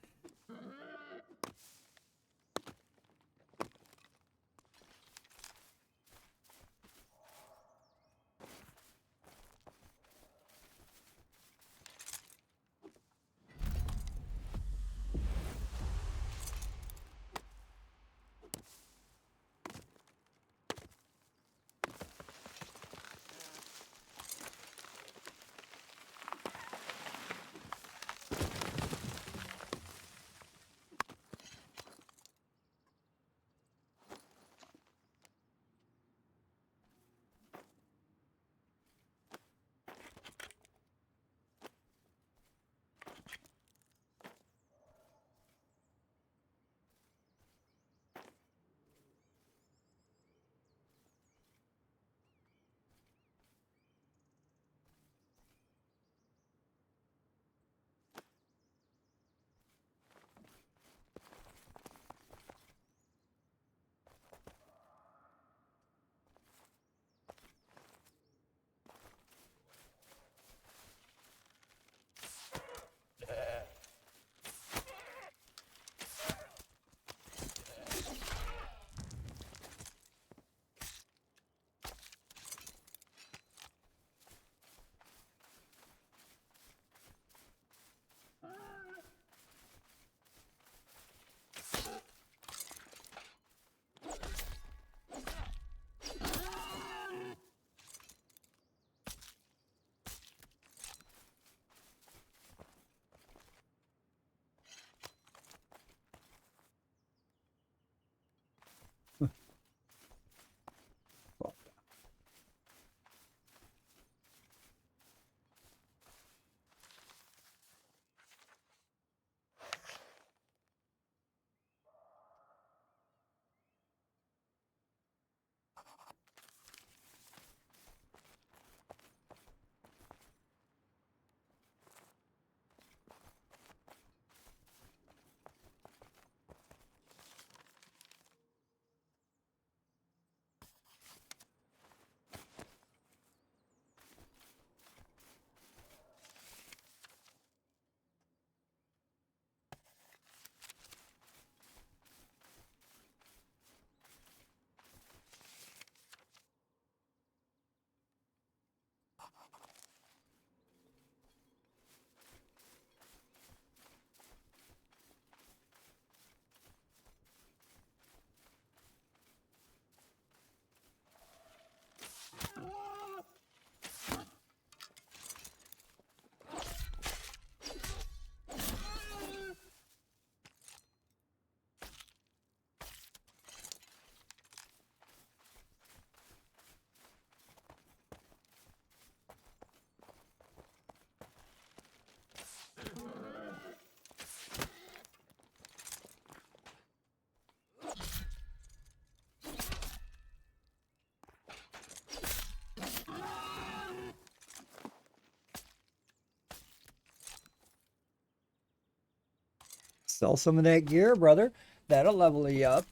Sell some of that gear, brother. That'll level you up.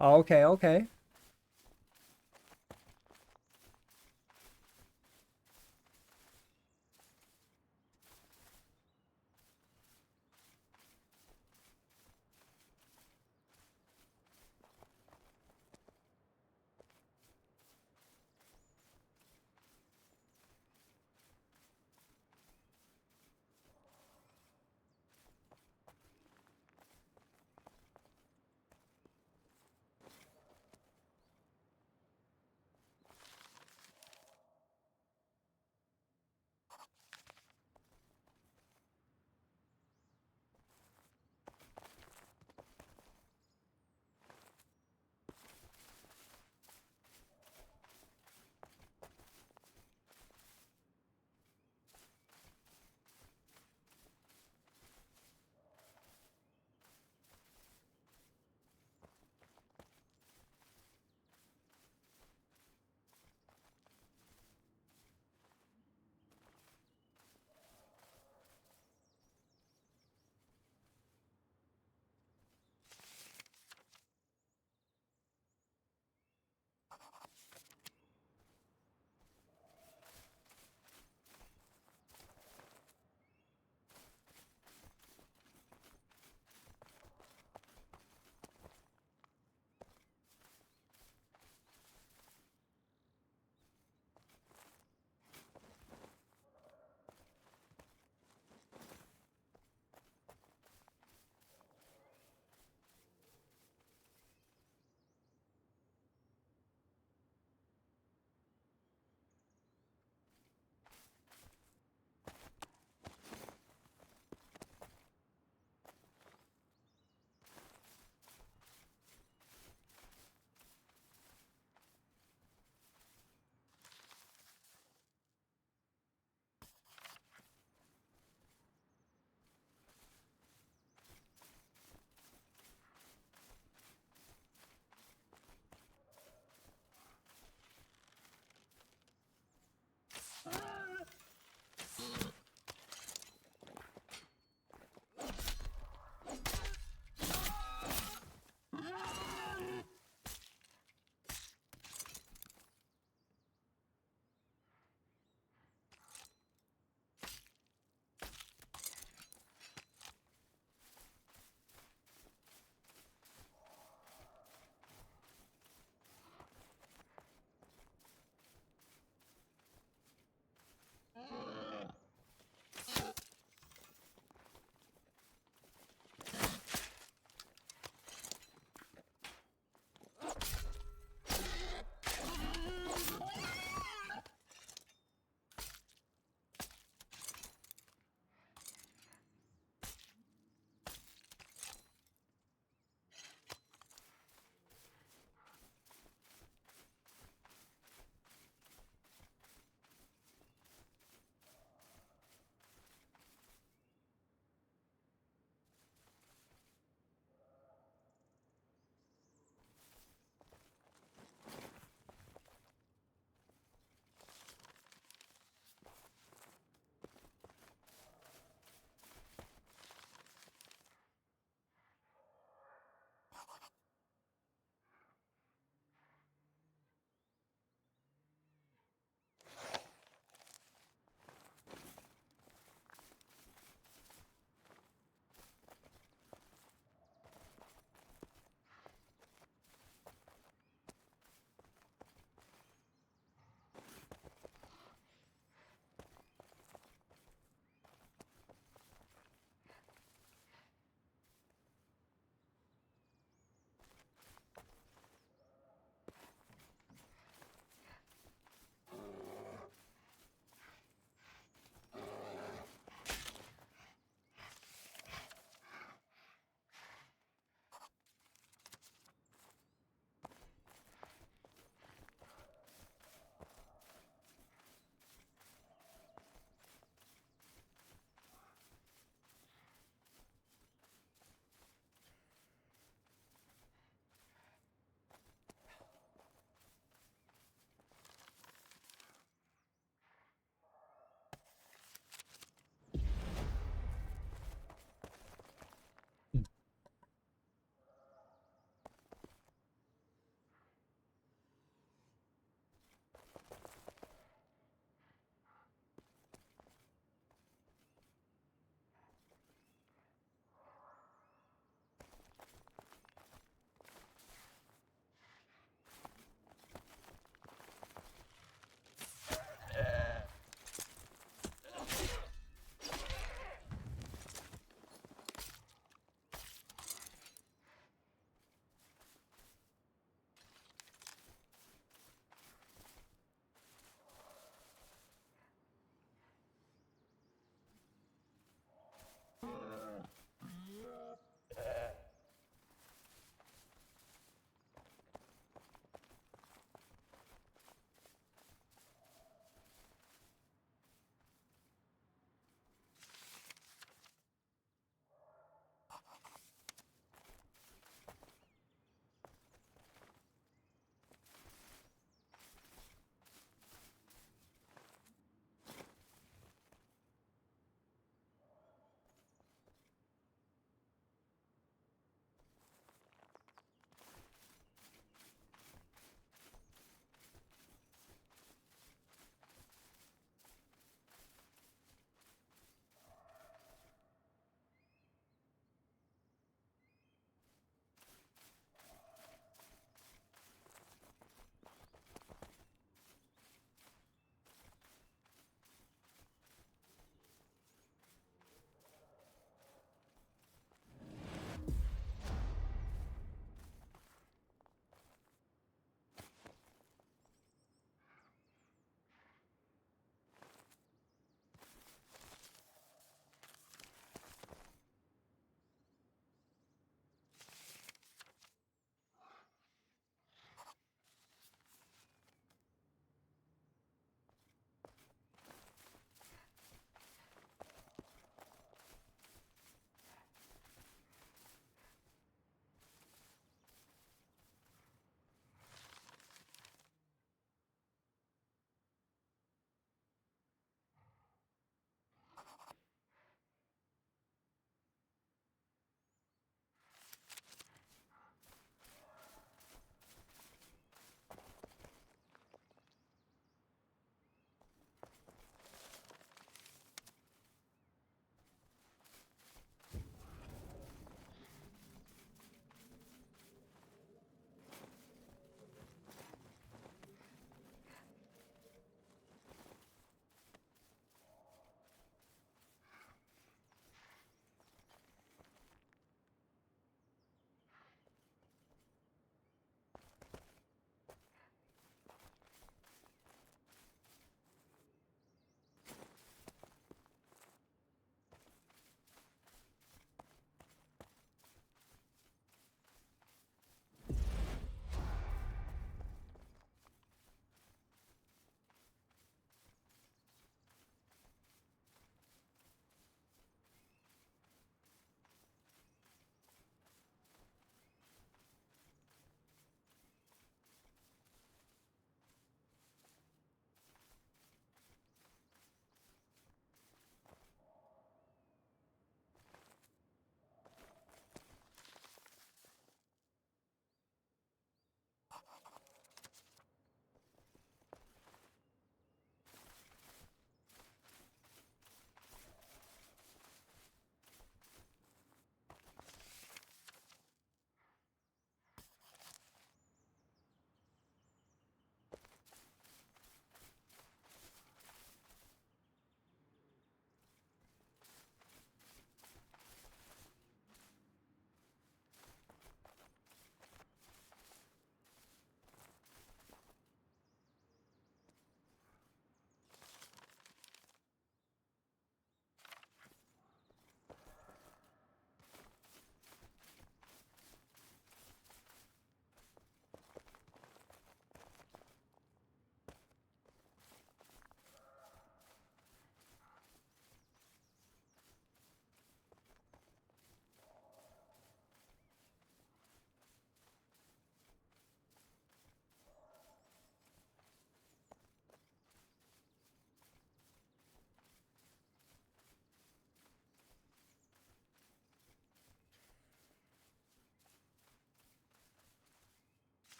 Okay, okay.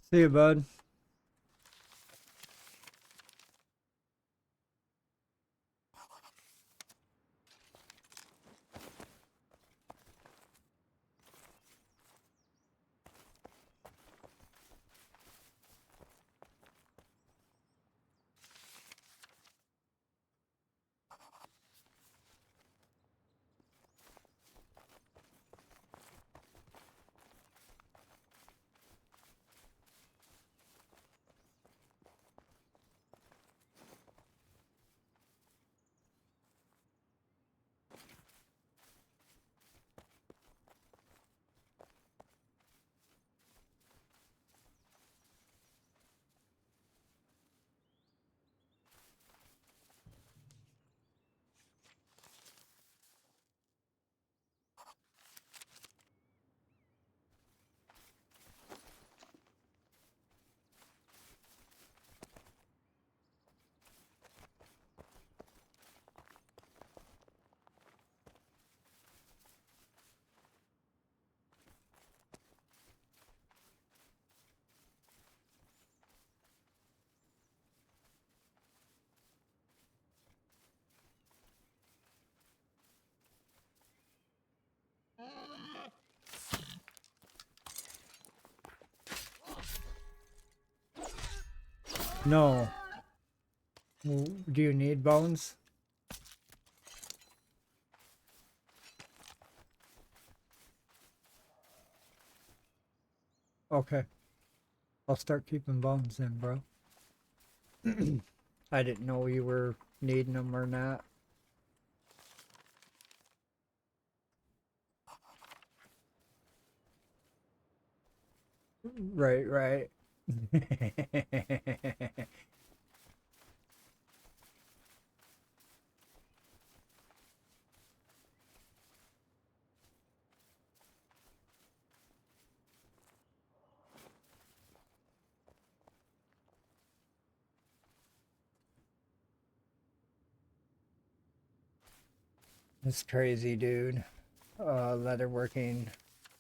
See you, bud. No. Do you need bones? Okay. I'll start keeping bones then, bro. I didn't know you were needing them or not. Right, right. It's crazy, dude. Leatherworking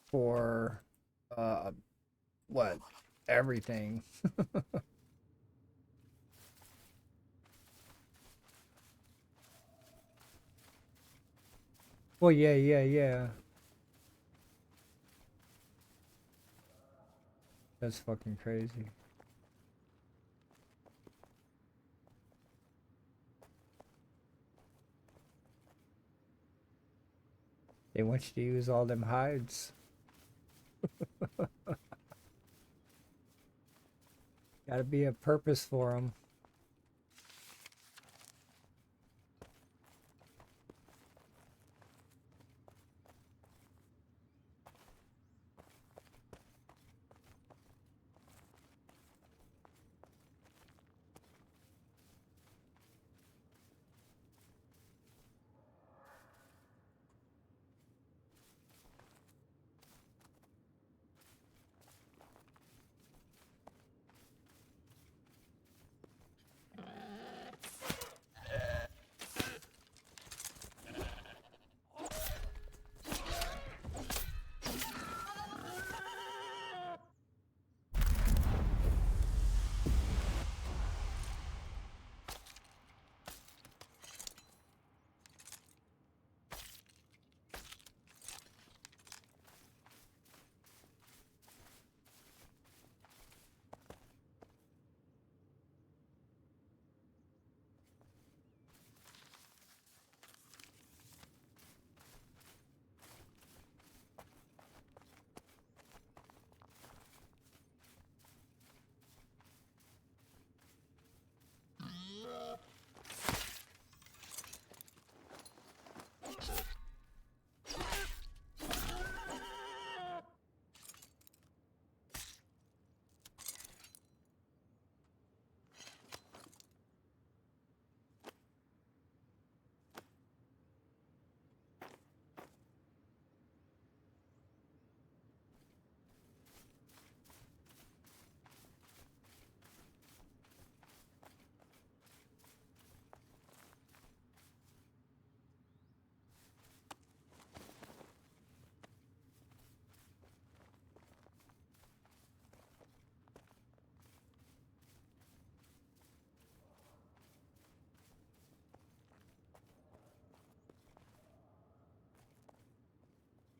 for uh what? Everything. Well, yeah, yeah, yeah. That's fucking crazy. They want you to use all them hides. Gotta be a purpose for them.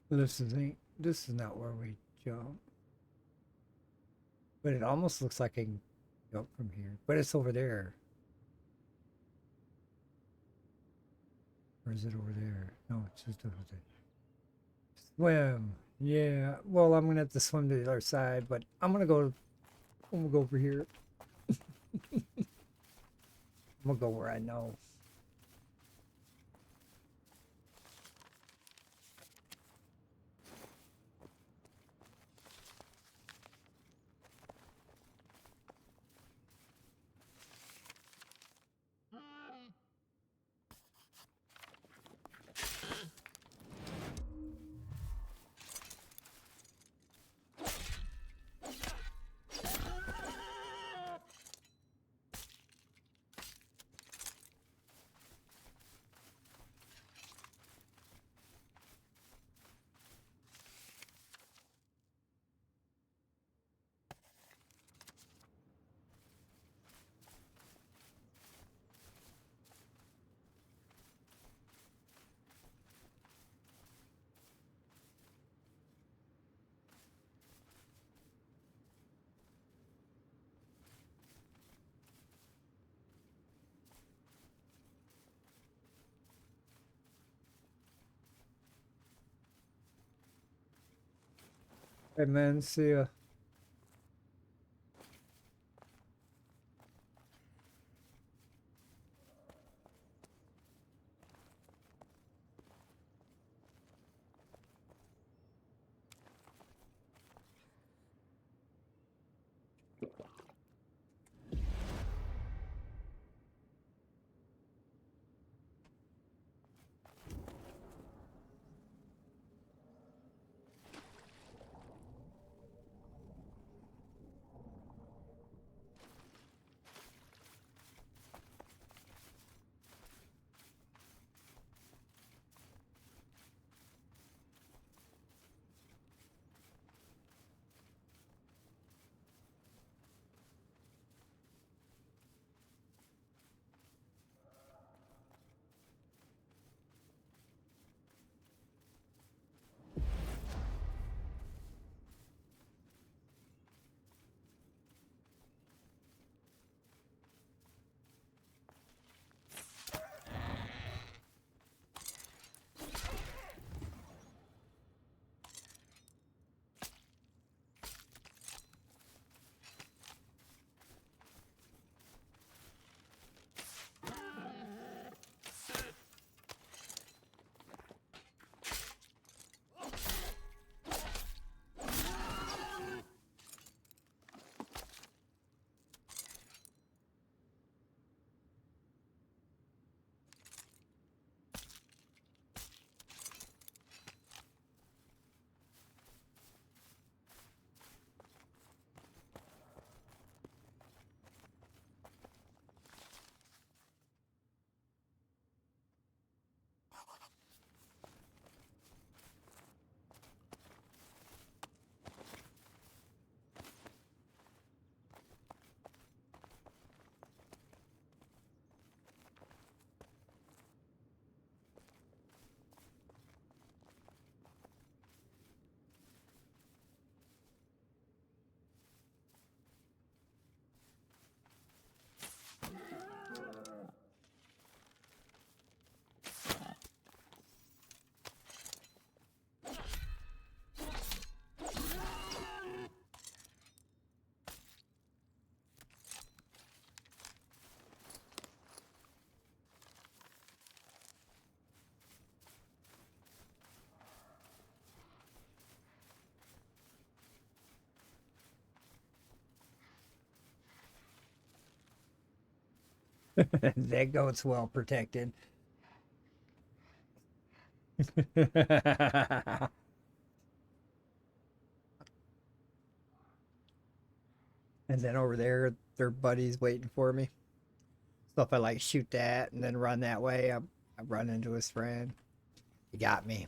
This is not where we jump. But it almost looks like I can jump from here. But it's over there. Or is it over there? No, it's just over there. Swim. Yeah. Well, I'm gonna have to swim to the other side, but I'm gonna go over here. I'm gonna go where I know. Hey man, see ya. That goat's well protected. And then over there, their buddy's waiting for me. So if I like shoot that and then run that way, I run into his friend. He got me.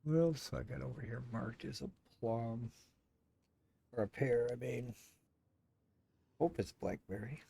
What else I got over here marked as a plum? Or a pear, I mean. Hope it's blackberry.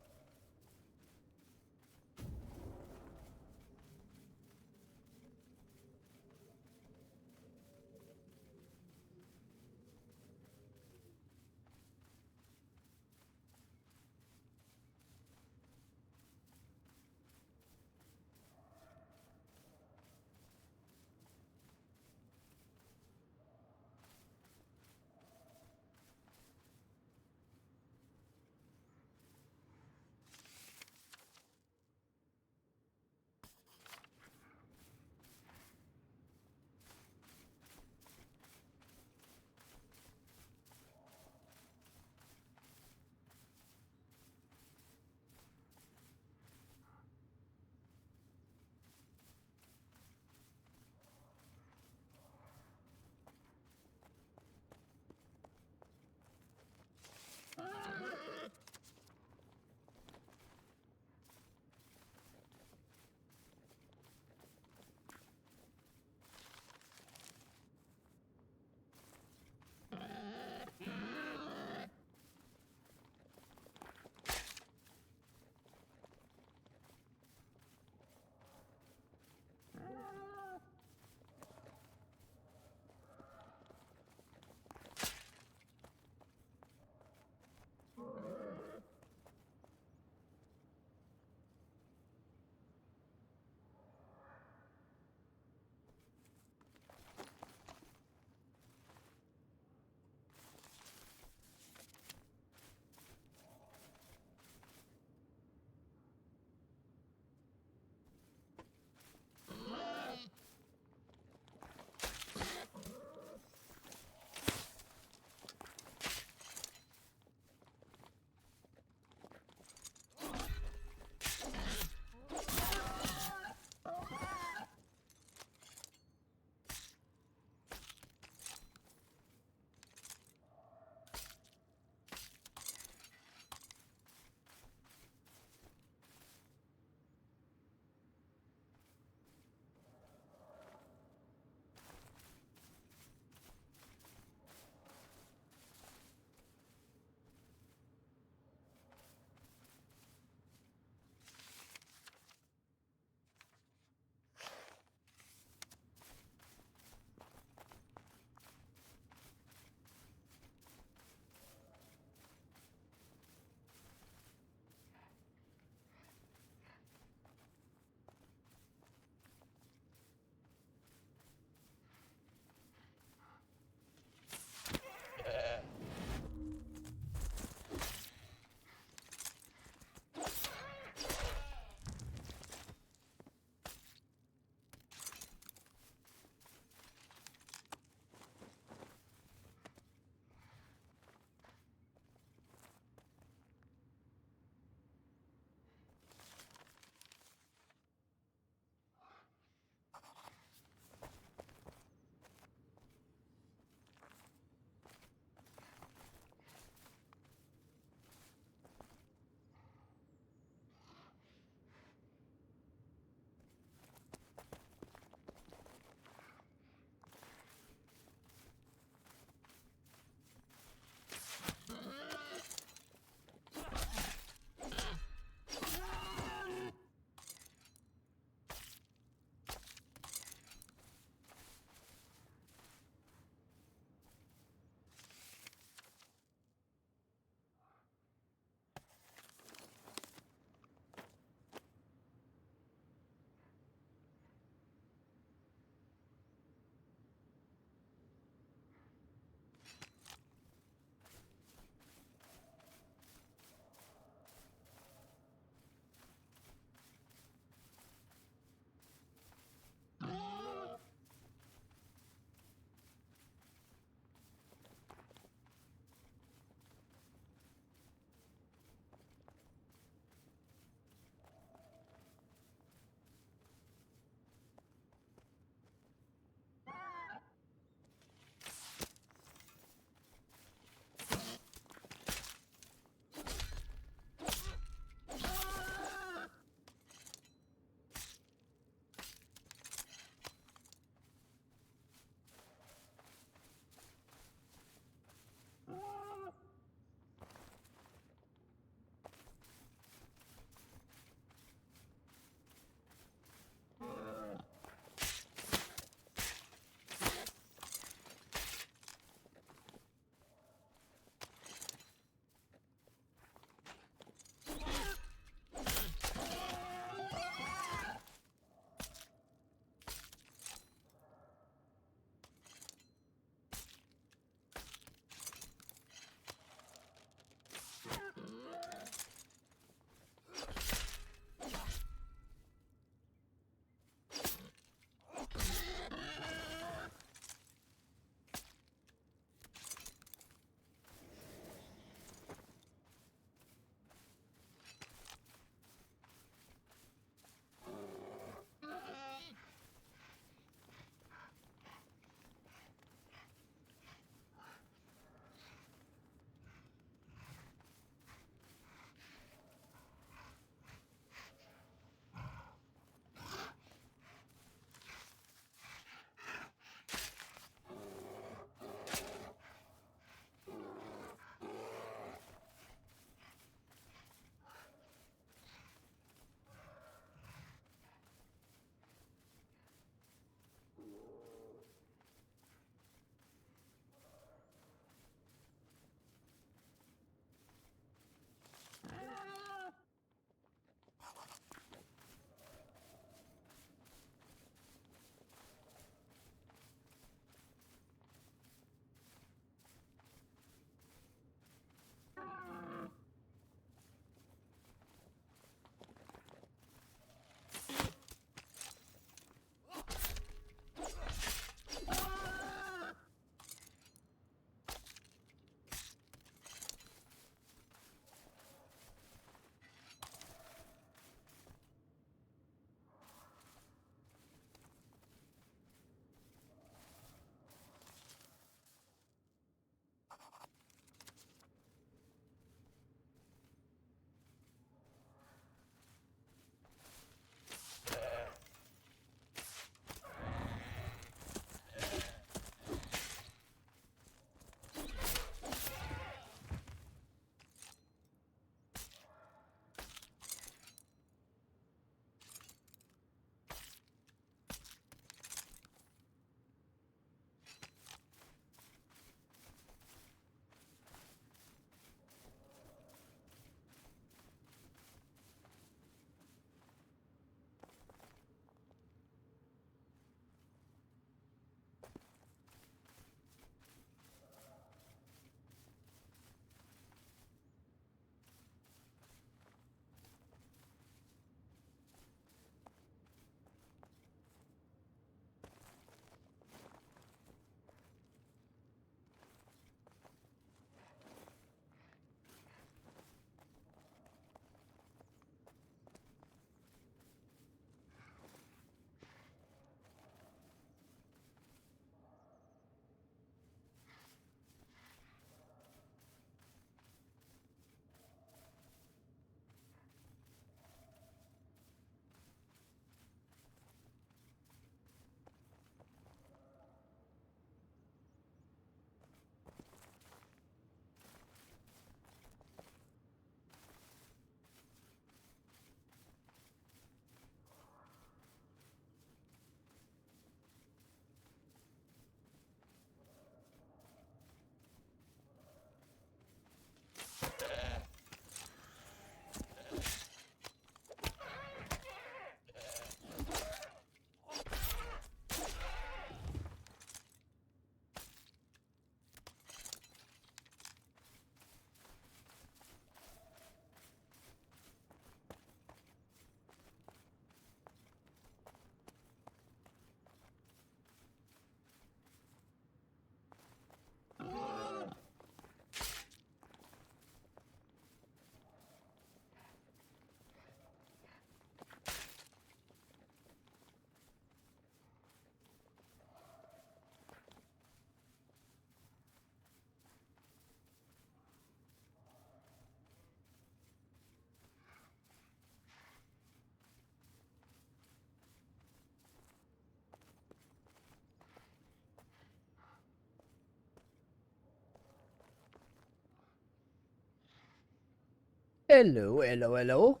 Hello, hello, hello.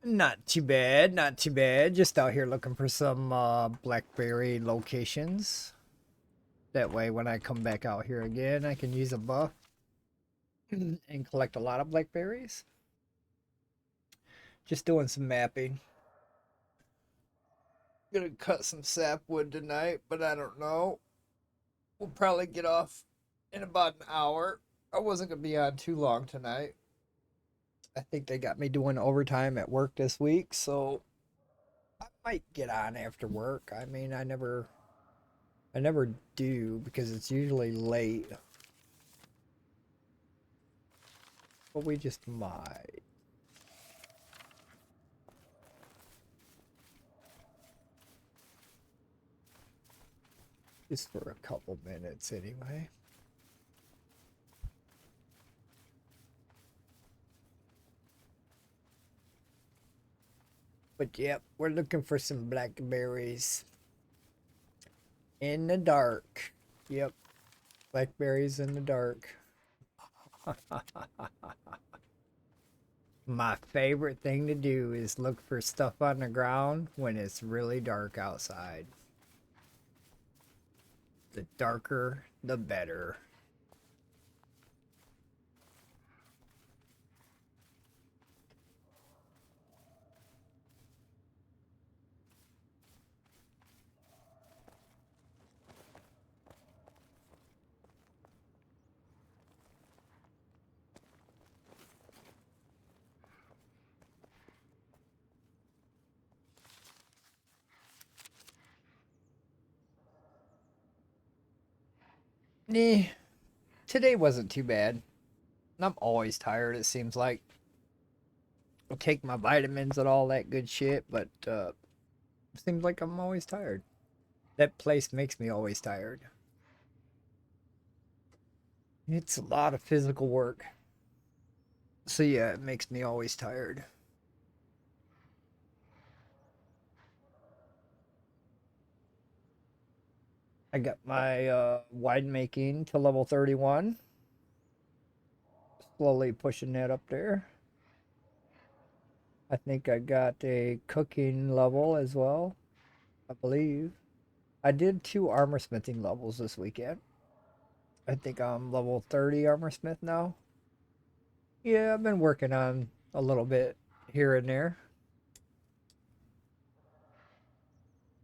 Not too bad, not too bad. Just out here looking for some blackberry locations. That way, when I come back out here again, I can use a buff and collect a lot of blackberries. Just doing some mapping. Gonna cut some sapwood tonight, but I don't know. We'll probably get off in about an hour. I wasn't gonna be on too long tonight. I think they got me doing overtime at work this week, so I might get on after work. I mean, I never do because it's usually late. But we just might. Just for a couple minutes anyway. But yep, we're looking for some blackberries. In the dark. Yep. Blackberries in the dark. My favorite thing to do is look for stuff on the ground when it's really dark outside. The darker, the better. Nah, today wasn't too bad. I'm always tired, it seems like. I take my vitamins and all that good shit, but seems like I'm always tired. That place makes me always tired. It's a lot of physical work. So yeah, it makes me always tired. I got my winemaking to level 31. Slowly pushing that up there. I think I got a cooking level as well. I believe. I did 2 armor smithing levels this weekend. I think I'm level 30 armor smith now. Yeah, I've been working on a little bit here and there.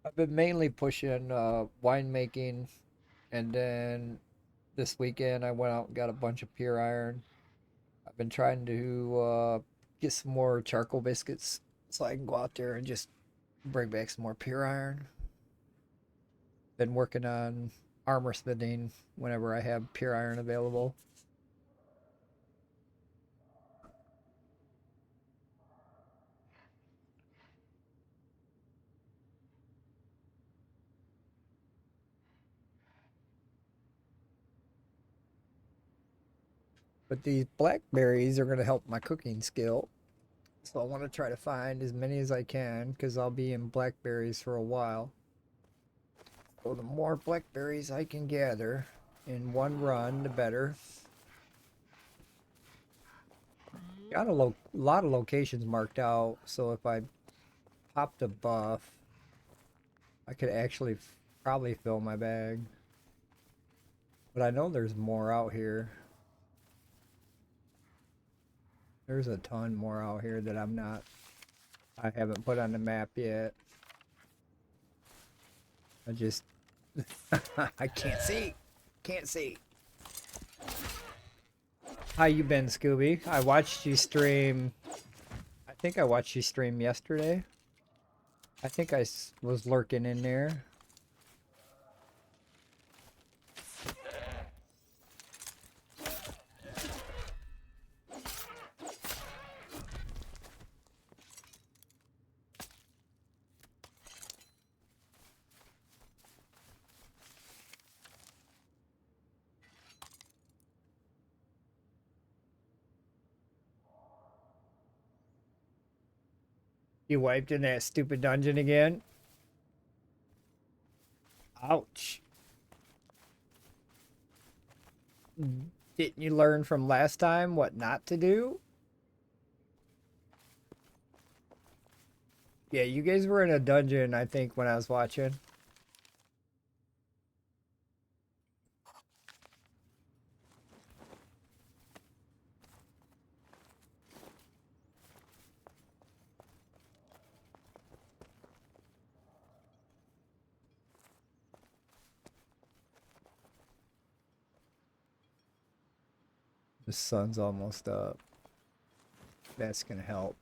I've been mainly pushing winemaking, and then this weekend I went out and got a bunch of pure iron. I've been trying to get some more charcoal biscuits so I can go out there and just bring back some more pure iron. Been working on armor smithing whenever I have pure iron available. But these blackberries are going to help my cooking skill. So I want to try to find as many as I can because I'll be in blackberries for a while. So the more blackberries I can gather in one run, the better. Got a lot of locations marked out, so if I popped a buff, I could actually probably fill my bag. But I know there's more out here. There's a ton more out here that I haven't put on the map yet. I just, I can't see. Can't see. How you been, Scooby? I watched you stream. I think I watched you stream yesterday. I think I was lurking in there. You wiped in that stupid dungeon again? Ouch. Didn't you learn from last time what not to do? Yeah, you guys were in a dungeon, I think, when I was watching. The sun's almost up. That's gonna help.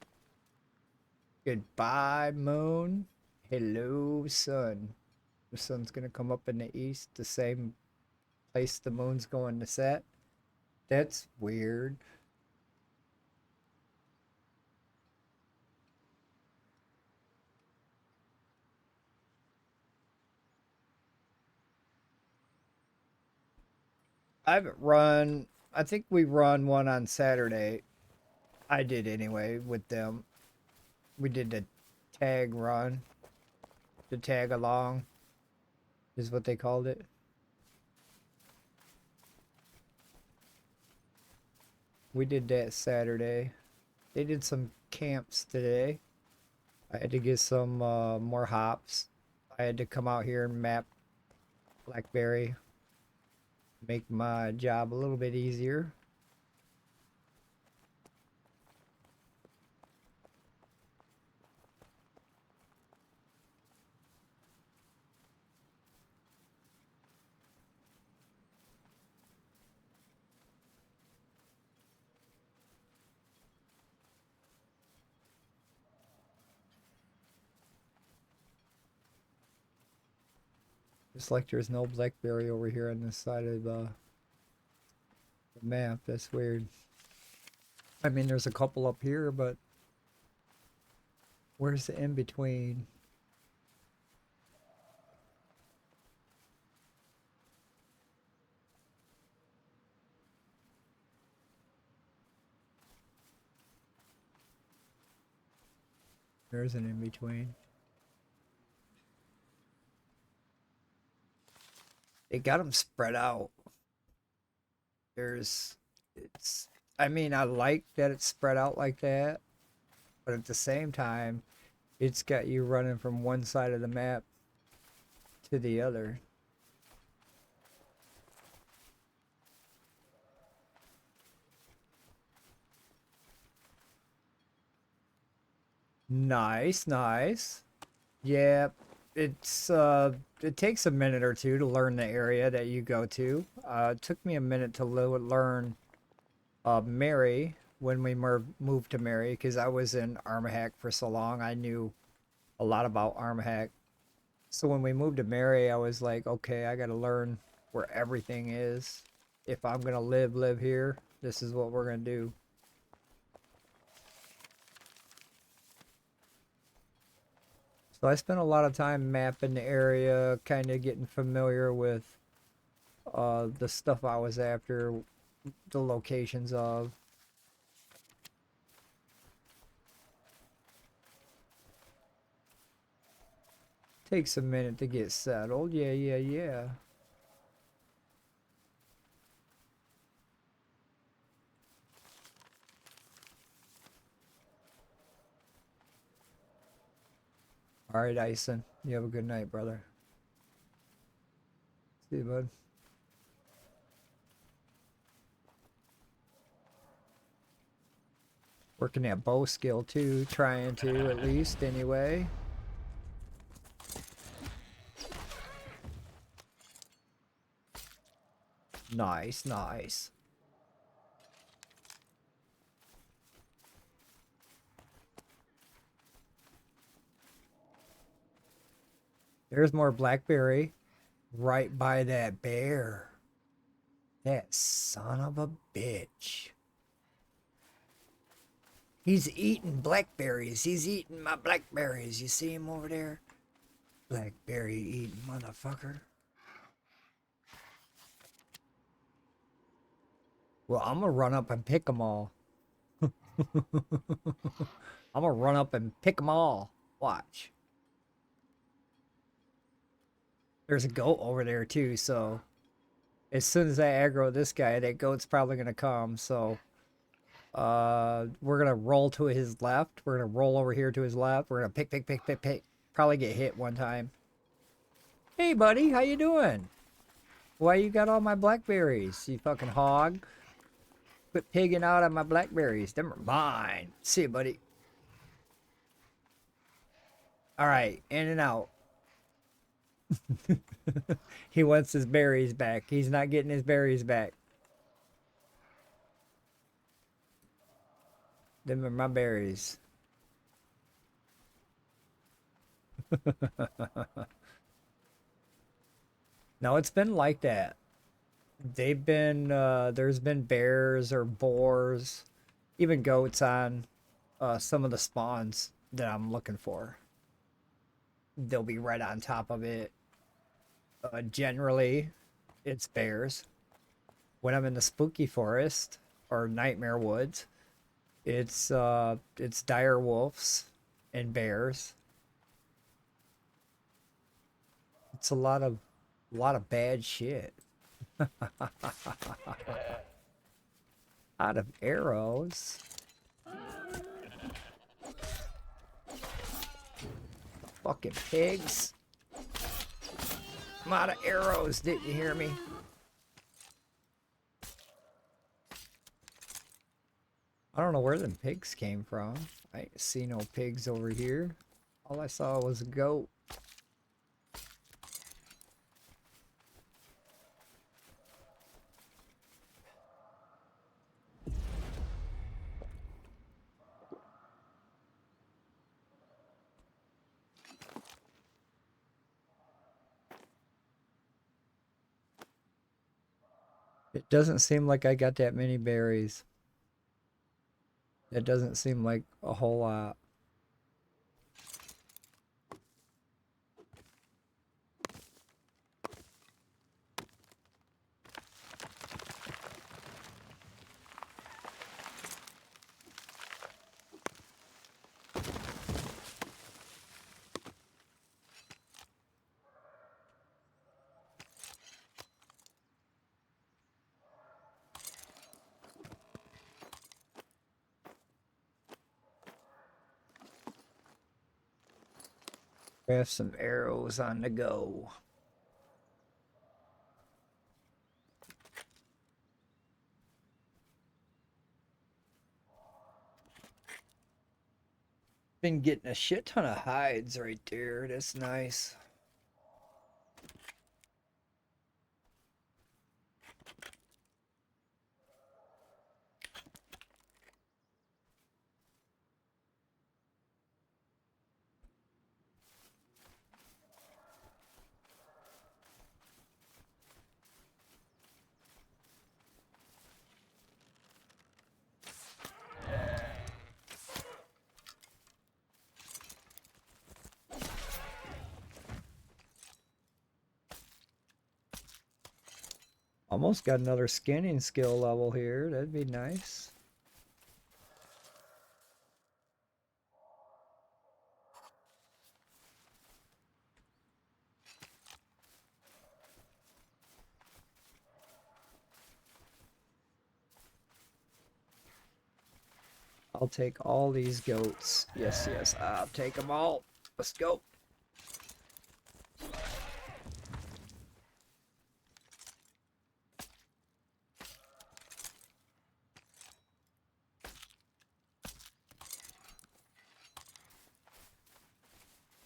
Goodbye, moon. Hello, sun. The sun's gonna come up in the east, the same place the moon's going to set. That's weird. I haven't run. I think we run one on Saturday. I did anyway with them. We did the tag run. The tag along is what they called it. We did that Saturday. They did some camps today. I had to get some more hops. I had to come out here and map Blackberry. Make my job a little bit easier. Just like there's no Blackberry over here on this side of the map. That's weird. I mean, there's a couple up here, but where's the in between? There's an in between. They got them spread out. I mean, I like that it's spread out like that, but at the same time, it's got you running from one side of the map to the other. Nice, nice. Yeah, it takes a minute or two to learn the area that you go to. It took me a minute to learn Mary when we moved to Mary because I was in Armahack for so long. I knew a lot about Armahack. So when we moved to Mary, I was like, okay, I got to learn where everything is. If I'm gonna live here, this is what we're gonna do. So I spent a lot of time mapping the area, kind of getting familiar with the stuff I was after, the locations of. Takes a minute to get settled. Yeah, yeah, yeah. All right, Ison. You have a good night, brother. See you, bud. Working that bow skill too, trying to at least anyway. Nice, nice. There's more blackberry right by that bear. That son of a bitch. He's eating blackberries. He's eating my blackberries. You see him over there? Blackberry eating motherfucker. Well, I'm gonna run up and pick them all. I'm gonna run up and pick them all. Watch. There's a goat over there too, so as soon as I aggro this guy, that goat's probably gonna come. So we're gonna roll to his left. We're gonna roll over here to his left. We're gonna pick. Probably get hit one time. Hey buddy, how you doing? Why you got all my blackberries, you fucking hog? Quit pigging out on my blackberries. Them are mine. See you, buddy. Alright, in and out. He wants his berries back. He's not getting his berries back. Them are my berries. No, it's been like that. They've been, there's been bears or boars, even goats on some of the spawns that I'm looking for. They'll be right on top of it. Generally, it's bears. When I'm in the spooky forest or nightmare woods, it's dire wolves and bears. It's a lot of bad shit. Out of arrows. Fucking pigs. I'm out of arrows, didn't you hear me? I don't know where them pigs came from. I ain't see no pigs over here. All I saw was a goat. It doesn't seem like I got that many berries. It doesn't seem like a whole lot. Craft some arrows on the go. Been getting a shit ton of hides right there. That's nice. Almost got another skinning skill level here. That'd be nice. I'll take all these goats. Yes, yes, I'll take them all. Let's go.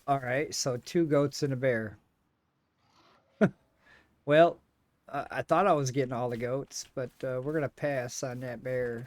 All right, so 2 goats and a bear. Well, I thought I was getting all the goats, but we're gonna pass on that bear.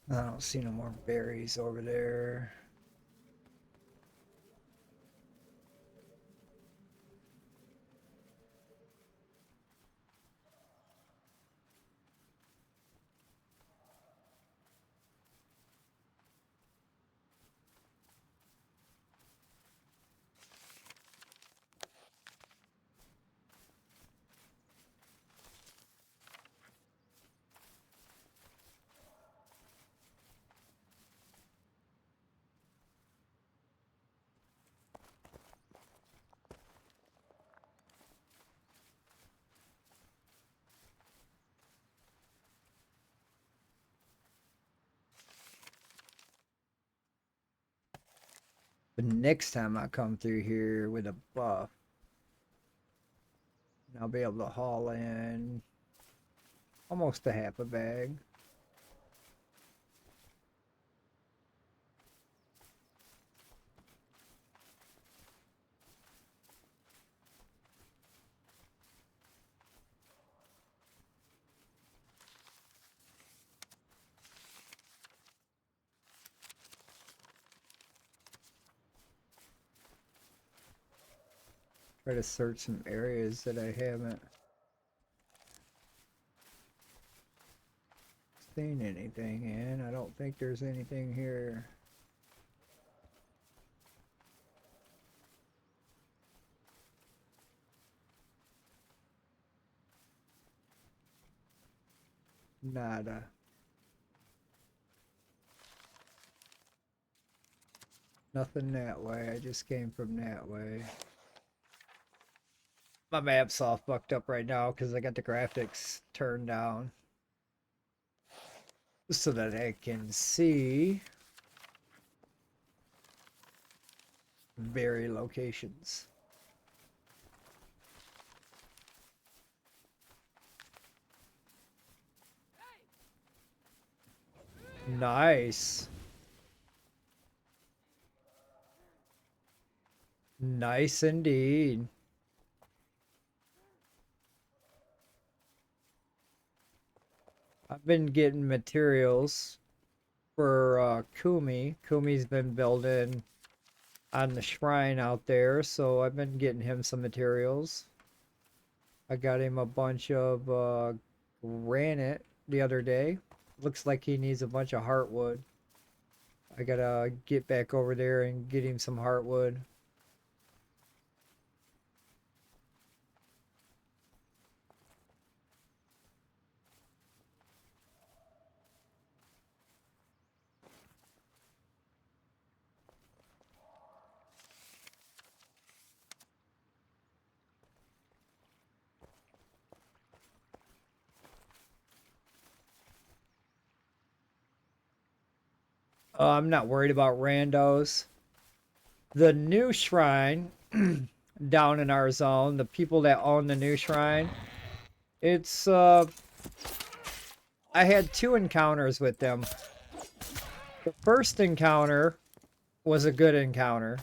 I don't see no more berries over there. But next time I come through here with a buff, I'll be able to haul in almost a half a bag. Try to search some areas that I haven't seen anything in. I don't think there's anything here. Nada. Nothing that way. I just came from that way. My map's all fucked up right now because I got the graphics turned down so that I can see very locations. Nice. Nice indeed. I've been getting materials for Kumi. Kumi's been building on the shrine out there, so I've been getting him some materials. I got him a bunch of granite the other day. Looks like he needs a bunch of heartwood. I gotta get back over there and get him some heartwood. I'm not worried about randos. The new shrine down in our zone, the people that own the new shrine, it's I had 2 encounters with them. The first encounter was a good encounter.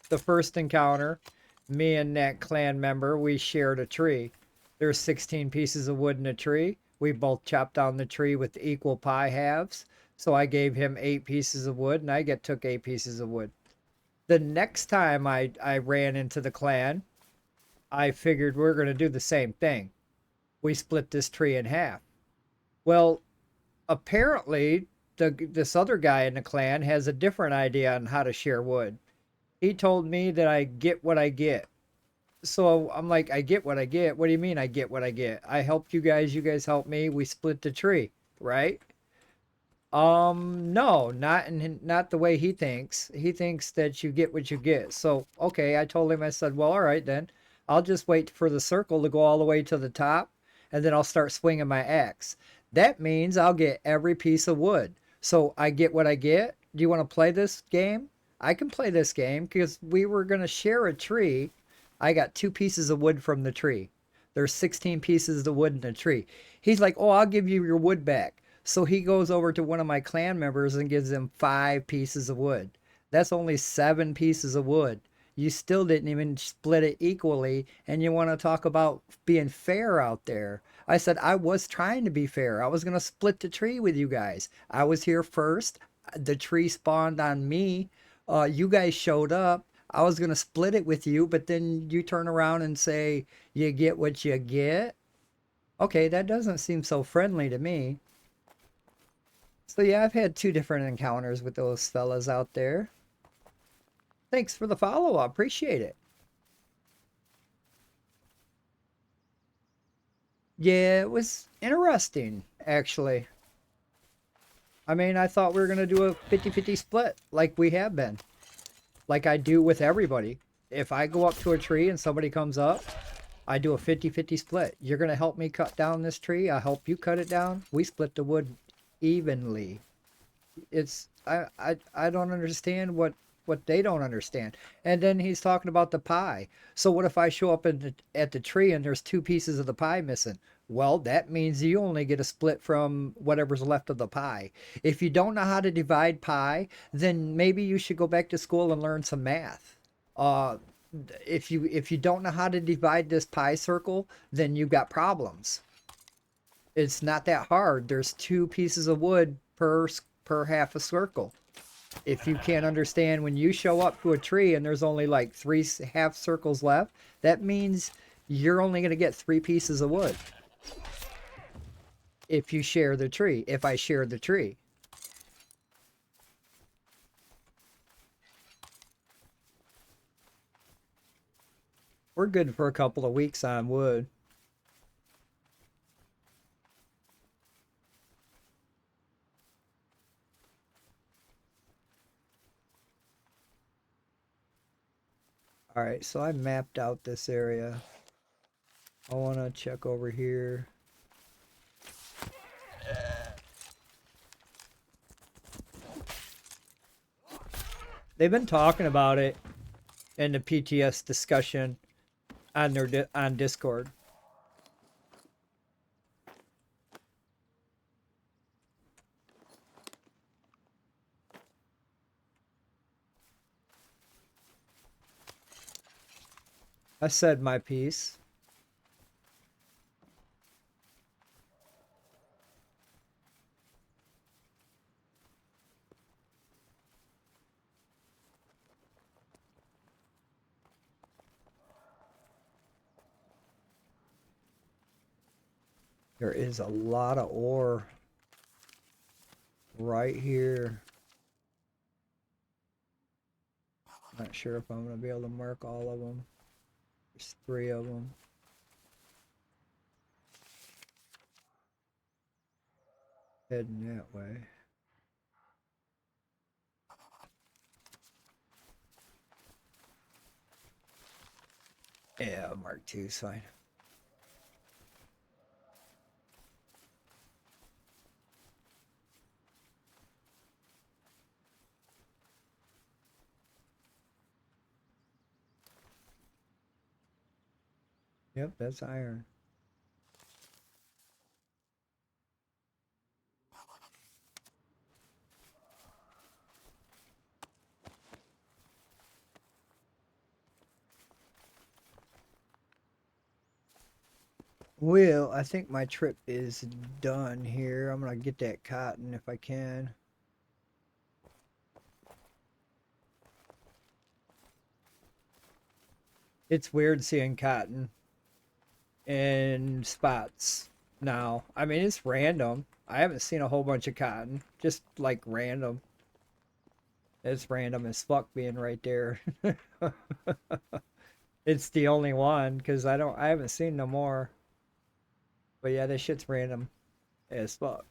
The first encounter, me and that clan member, we shared a tree. There's 16 pieces of wood in a tree. We both chopped down the tree with equal pie halves. So I gave him 8 pieces of wood and I took 8 pieces of wood. The next time I ran into the clan, I figured we're going to do the same thing. We split this tree in half. Well, apparently this other guy in the clan has a different idea on how to share wood. He told me that I get what I get. So I'm like, I get what I get. What do you mean I get what I get? I helped you guys helped me. We split the tree, right? No, not the way he thinks. He thinks that you get what you get. So, okay, I told him, I said, well, all right then. I'll just wait for the circle to go all the way to the top, and then I'll start swinging my axe. That means I'll get every piece of wood. So I get what I get. Do you want to play this game? I can play this game because we were going to share a tree. I got 2 pieces of wood from the tree. There's 16 pieces of wood in the tree. He's like, oh, I'll give you your wood back. So he goes over to one of my clan members and gives him 5 pieces of wood. That's only 7 pieces of wood. You still didn't even split it equally, and you want to talk about being fair out there. I said, I was trying to be fair. I was going to split the tree with you guys. I was here first. The tree spawned on me. You guys showed up. I was going to split it with you, but then you turn around and say, you get what you get. Okay, that doesn't seem so friendly to me. So yeah, I've had 2 different encounters with those fellas out there. Thanks for the follow. I appreciate it. Yeah, it was interesting, actually. I mean, I thought we were going to do a 50-50 split like we have been. Like I do with everybody. If I go up to a tree and somebody comes up, I do a 50-50 split. You're going to help me cut down this tree. I'll help you cut it down. We split the wood evenly. It's I don't understand what what they don't understand. And then he's talking about the pie. So what if I show up at the tree and there's two pieces of the pie missing? Well, that means you only get a split from whatever's left of the pie. If you don't know how to divide pie, then maybe you should go back to school and learn some math. Uh, if you don't know how to divide this pie circle, then you've got problems. It's not that hard. There's two pieces of wood per half a circle. If you can't understand when you show up to a tree and there's only like three half circles left, that means you're only going to get three pieces of wood. If you share the tree, if I share the tree. We're good for a couple of weeks on wood. All right, so I mapped out this area. I want to check over here. They've been talking about it in the PTS discussion on their on Discord. I said my piece. There is a lot of ore right here. Not sure if I'm going to be able to mark all of them. There's 3 of them. Heading that way. Yeah, Mark 2 is fine. Yep, that's iron. Well, I think my trip is done here. I'm gonna get that cotton if I can. It's weird seeing cotton in spots now. I mean, it's random. I haven't seen a whole bunch of cotton. Just like random. It's random as fuck being right there. It's the only one because I haven't seen no more. But yeah, this shit's random as fuck.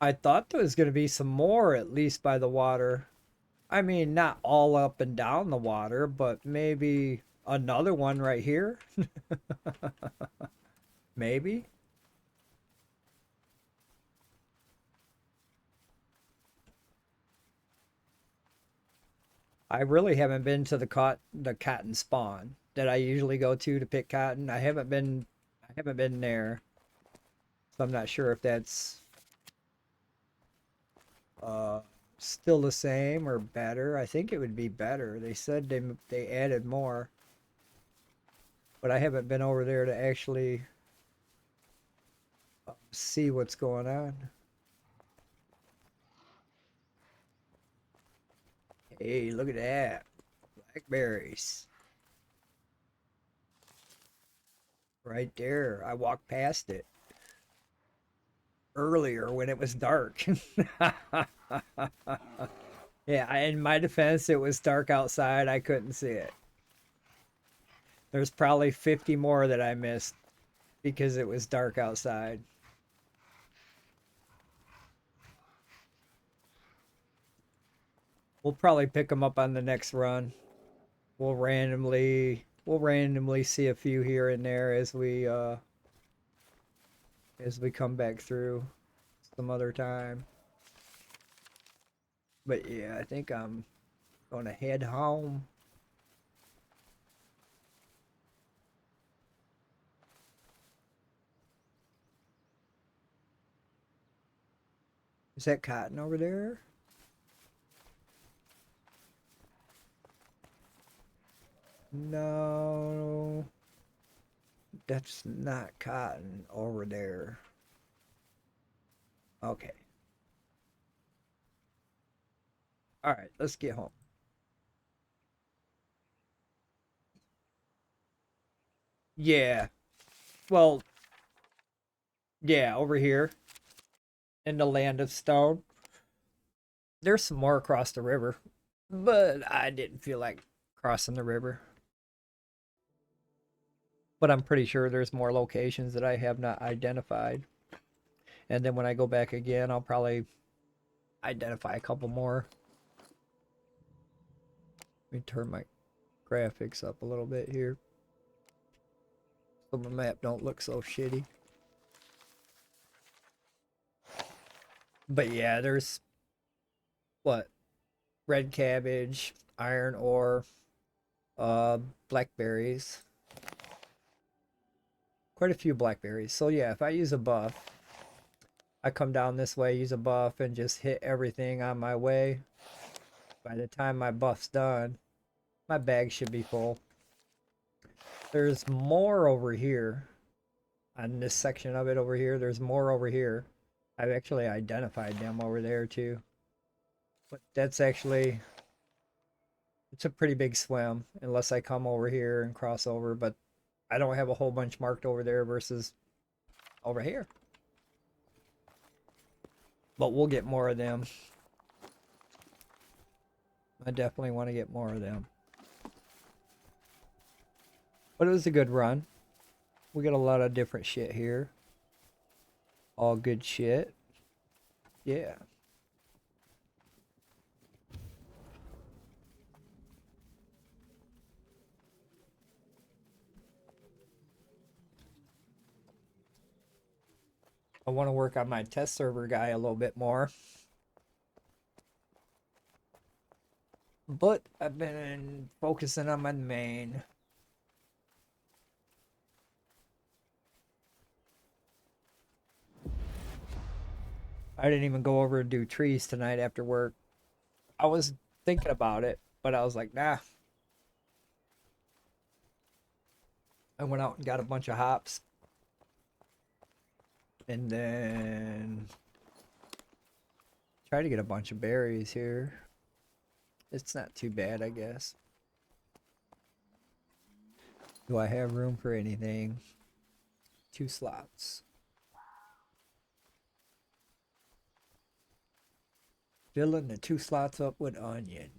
I thought there was going to be some more, at least by the water. I mean, not all up and down the water, but maybe another one right here. Maybe. I really haven't been to the cotton spawn that I usually go to pick cotton. I haven't been there. So I'm not sure if that's uh still the same or better. I think it would be better. They said they added more, but I haven't been over there to actually see what's going on. Hey, look at that. Blackberries. Right there. I walked past it earlier when it was dark. Yeah, in my defense, it was dark outside. I couldn't see it. There's probably 50 more that I missed because it was dark outside. We'll probably pick them up on the next run. We'll randomly we'll randomly see a few here and there as we come back through some other time. But yeah, I think I'm gonna head home. Is that cotton over there? No, that's not cotton over there. Okay. All right, let's get home. Yeah. Well, yeah, over here in the land of stone. There's some more across the river, but I didn't feel like crossing the river. But I'm pretty sure there's more locations that I have not identified. And then when I go back again, I'll probably identify a couple more. Let me turn my graphics up a little bit here so the map don't look so shitty. But yeah, there's what? Red cabbage, iron ore, blackberries. Quite a few blackberries. So yeah, if I use a buff, I come down this way, use a buff, and just hit everything on my way. By the time my buff's done, my bag should be full. There's more over here. On this section of it over here, there's more over here. I've actually identified them over there too. But that's actually, it's a pretty big swim unless I come over here and cross over. But I don't have a whole bunch marked over there versus over here. But we'll get more of them. I definitely want to get more of them. But it was a good run. We got a lot of different shit here. All good shit. Yeah. I want to work on my test server guy a little bit more. But I've been focusing on my main. I didn't even go over and do trees tonight after work. I was thinking about it, but I was like, nah. I went out and got a bunch of hops. And then try to get a bunch of berries here. It's not too bad, I guess. Do I have room for anything? 2 slots. Filling the 2 slots up with onion.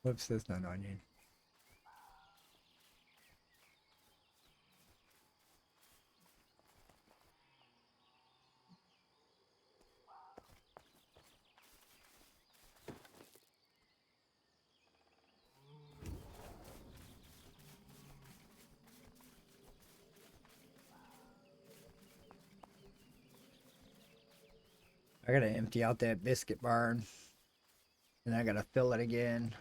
Whoops, that's not onion. I gotta empty out that biscuit barn. And I gotta fill it again.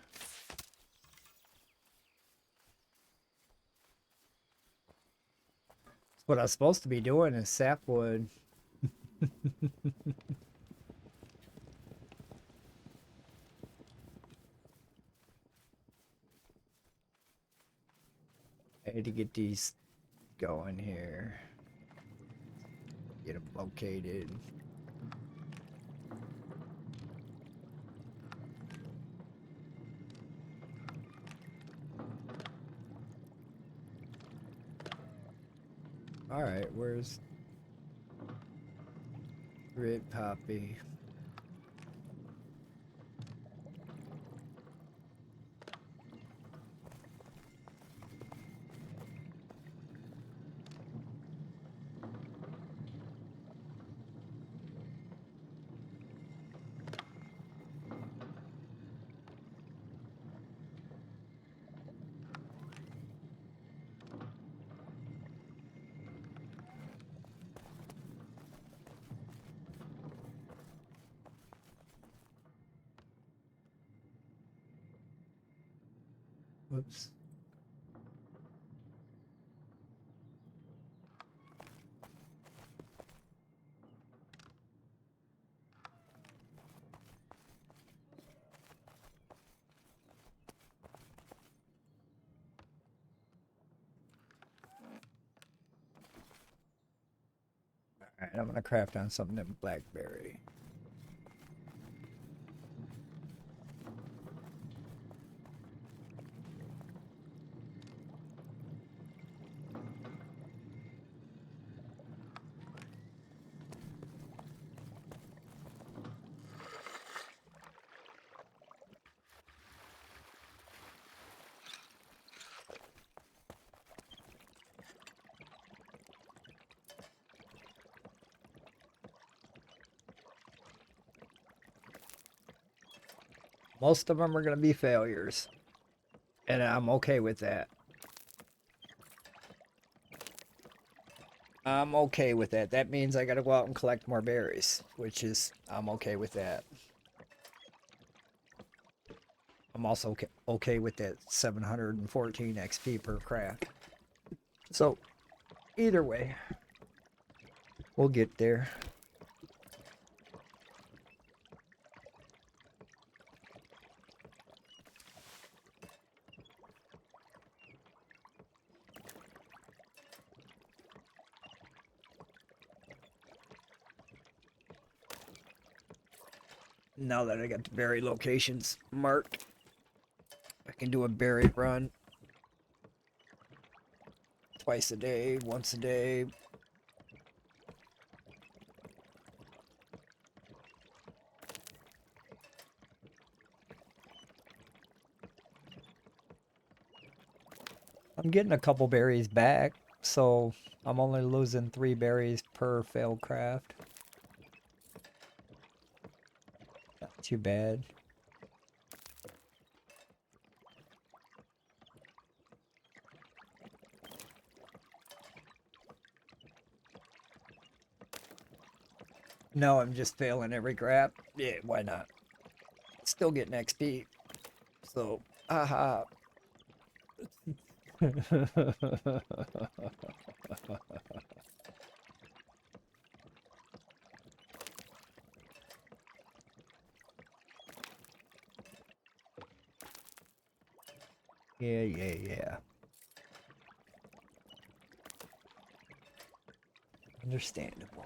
What I was supposed to be doing is sapwood. I had to get these going here. Get them located. All right, where's Red Poppy? Whoops. Alright, I'm gonna craft on something in blackberry. Most of them are gonna be failures, and I'm okay with that. I'm okay with that. That means I gotta go out and collect more berries, which is, I'm okay with that. I'm also okay with that 714 XP per craft. So, either way, we'll get there. Now that I got the berry locations marked, I can do a berry run twice a day, once a day. I'm getting a couple berries back, so I'm only losing 3 berries per failed craft. Not too bad. No, I'm just failing every crap. Yeah, why not? Still getting XP. So, haha. Yeah. Understandable.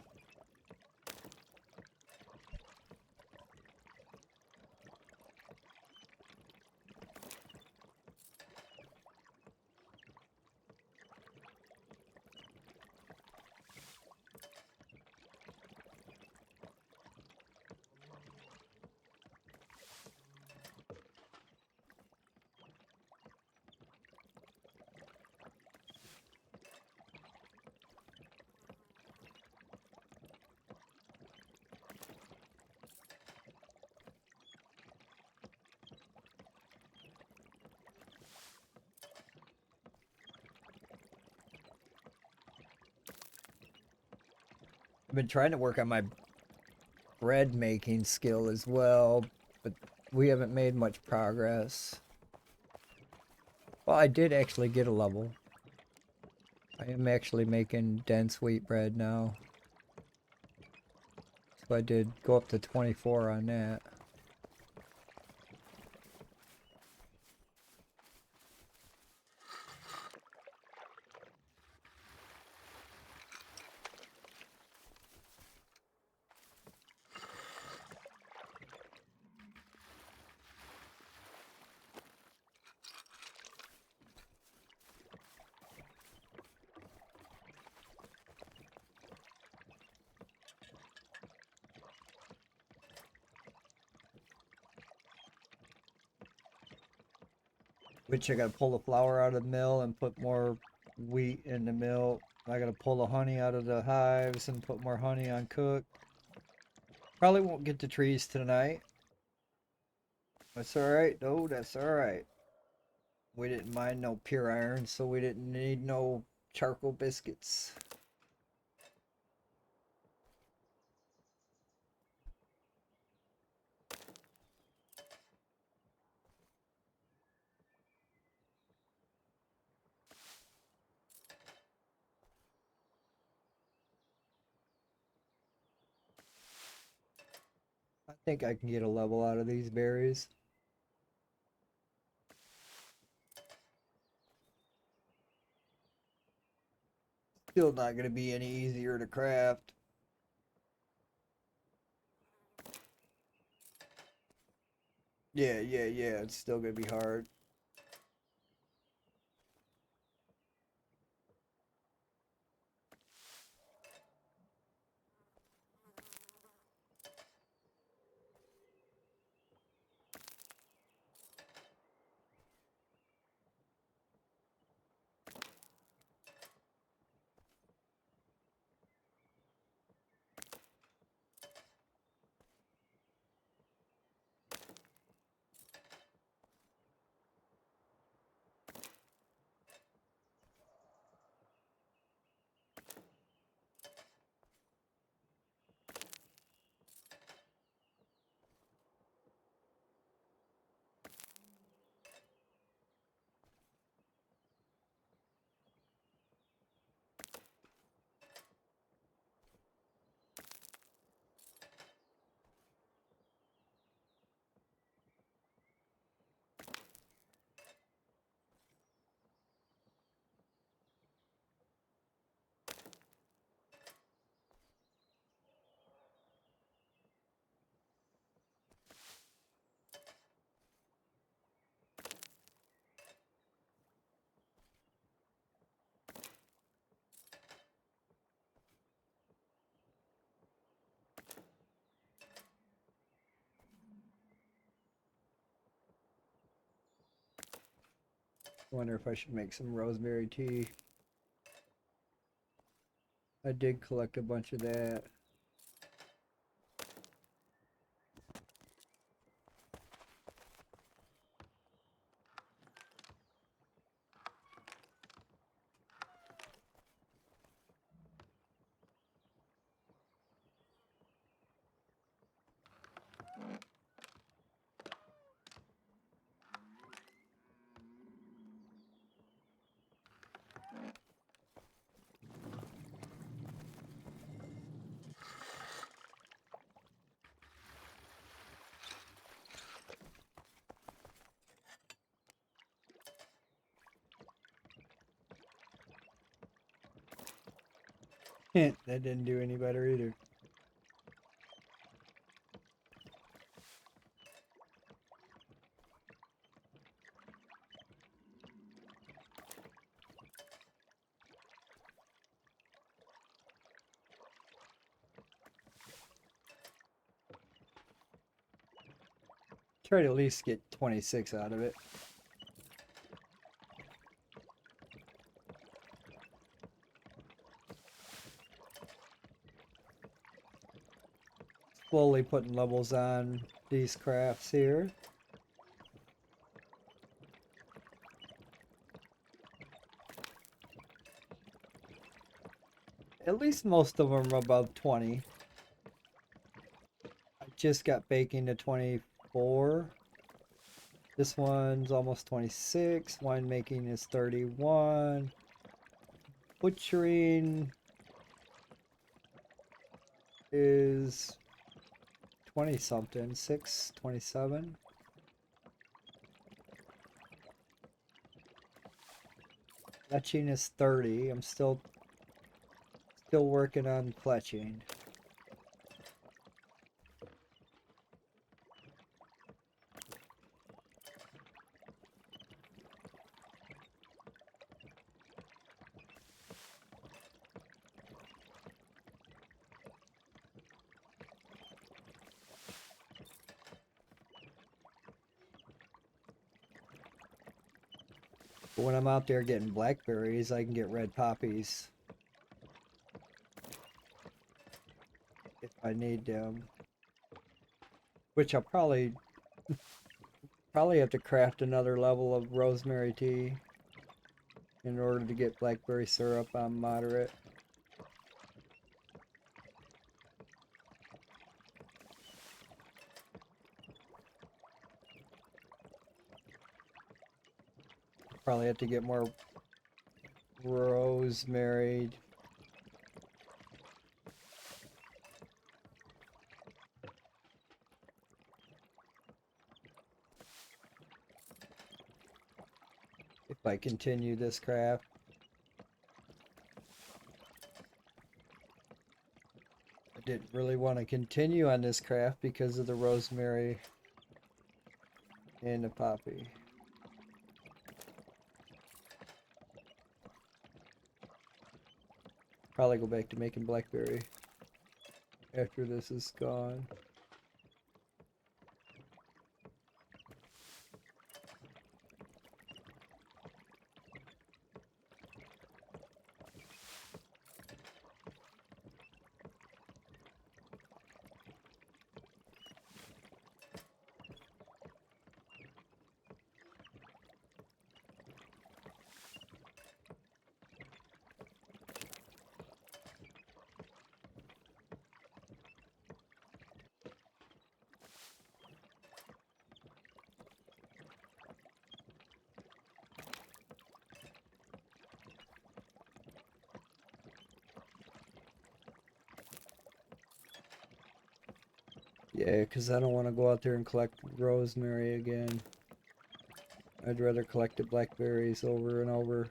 I've been trying to work on my bread making skill as well, but we haven't made much progress. Well, I did actually get a level. I am actually making dense wheat bread now. So I did go up to 24 on that. Which I gotta pull the flour out of the mill and put more wheat in the mill. I gotta pull the honey out of the hives and put more honey on cook. Probably won't get the trees tonight. That's alright though, that's alright. We didn't mind no pure iron, so we didn't need no charcoal biscuits. I think I can get a level out of these berries. Still not gonna be any easier to craft. Yeah, it's still gonna be hard. Wonder if I should make some rosemary tea. I did collect a bunch of that. That didn't do any better either. Try to at least get 26 out of it. Slowly putting levels on these crafts here. At least most of them are above 20. I just got baking to 24. This one's almost 26. Winemaking is 31. Butchering is 20 something. 27. Fletching is 30. I'm still working on fletching. But when I'm out there getting blackberries, I can get red poppies if I need them. Which I'll probably have to craft another level of rosemary tea in order to get blackberry syrup on moderate. Probably have to get more rosemary. If I continue this craft. I didn't really want to continue on this craft because of the rosemary and the poppy. Probably go back to making blackberry after this is gone. Yeah, because I don't want to go out there and collect rosemary again. I'd rather collect the blackberries over and over.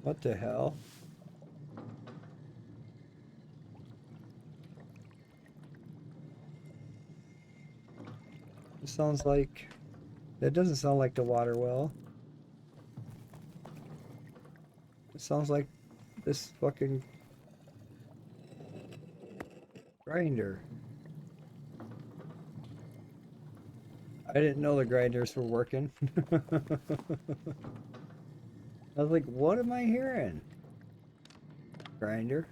What the hell? It sounds like... That doesn't sound like the water well. It sounds like this fucking grinder. I didn't know the grinders were working. I was like, what am I hearing? Grinder.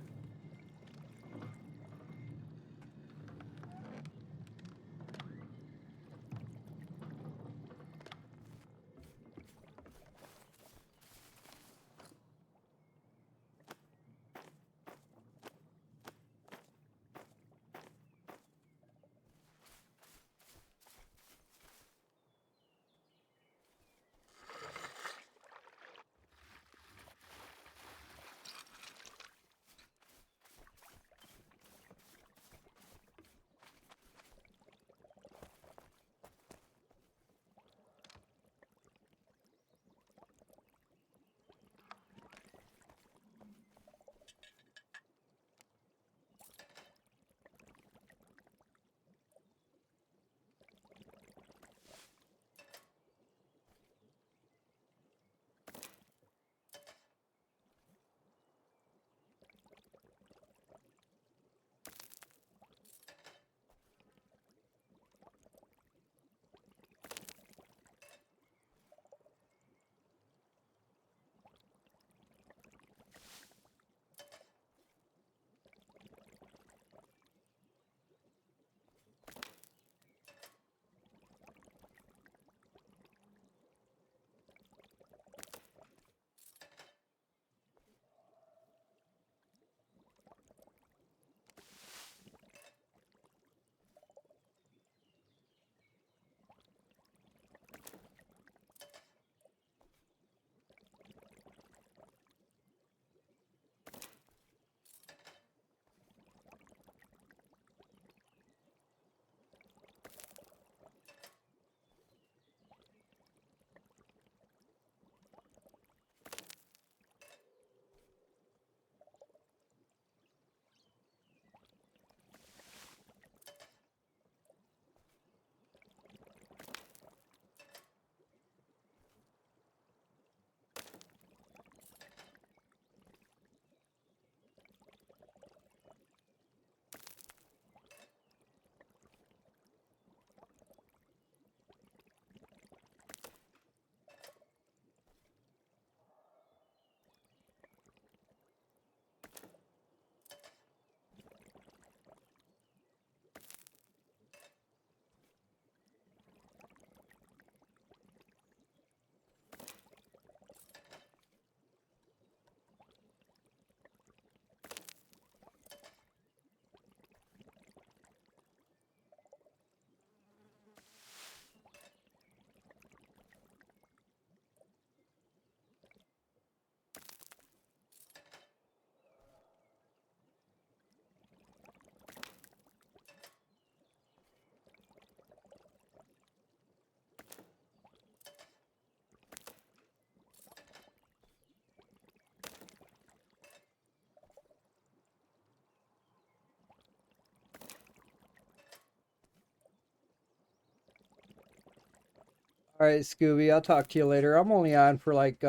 All right, Scooby, I'll talk to you later. I'm only on for like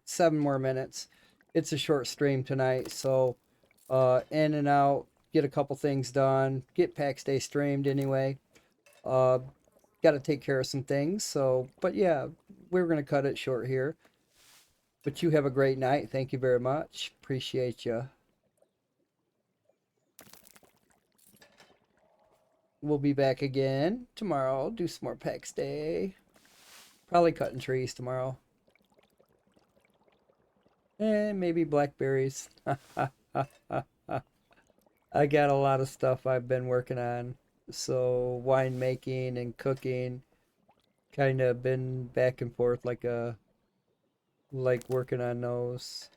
7 more minutes. It's a short stream tonight, so in and out, get a couple things done, get PAX Day streamed anyway. Uh, got to take care of some things. So, but yeah, we're gonna cut it short here. But you have a great night. Thank you very much. Appreciate you. We'll be back again tomorrow. Do some more PAX Day. Probably cutting trees tomorrow. And maybe blackberries. I got a lot of stuff I've been working on. So winemaking and cooking, kind of been back and forth like working on those.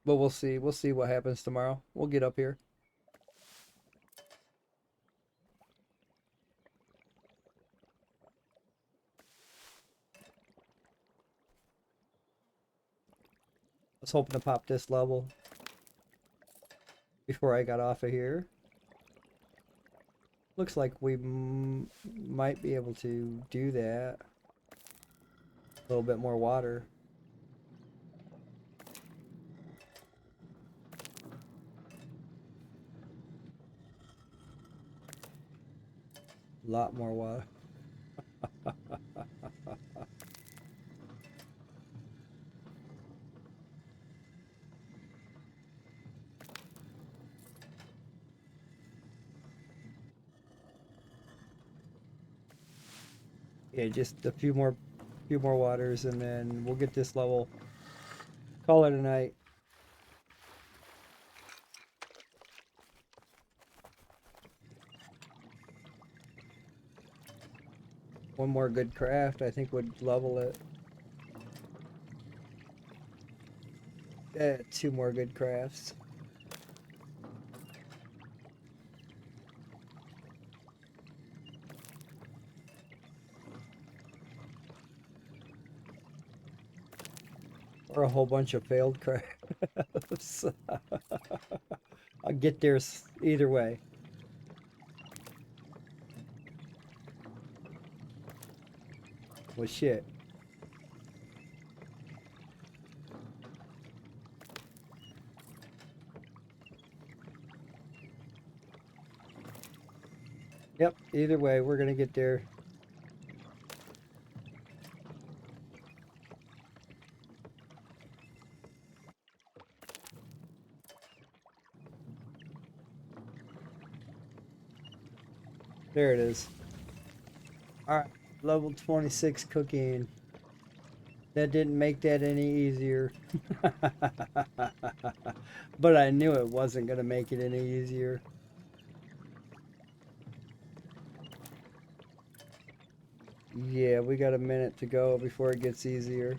But we'll see. We'll see what happens tomorrow. We'll get up here. I was hoping to pop this level before I got off of here. Looks like we might be able to do that. A little bit more water. A lot more water. Yeah, just a few more waters and then we'll get this level. Call it a night. One more good craft I think would level it. Two more good crafts. Or a whole bunch of failed crafts. I'll get there either way. Well, shit. Yep, either way, we're gonna get there. There it is. Alright, level 26 cooking. That didn't make that any easier. But I knew it wasn't gonna make it any easier. Yeah, we got a minute to go before it gets easier.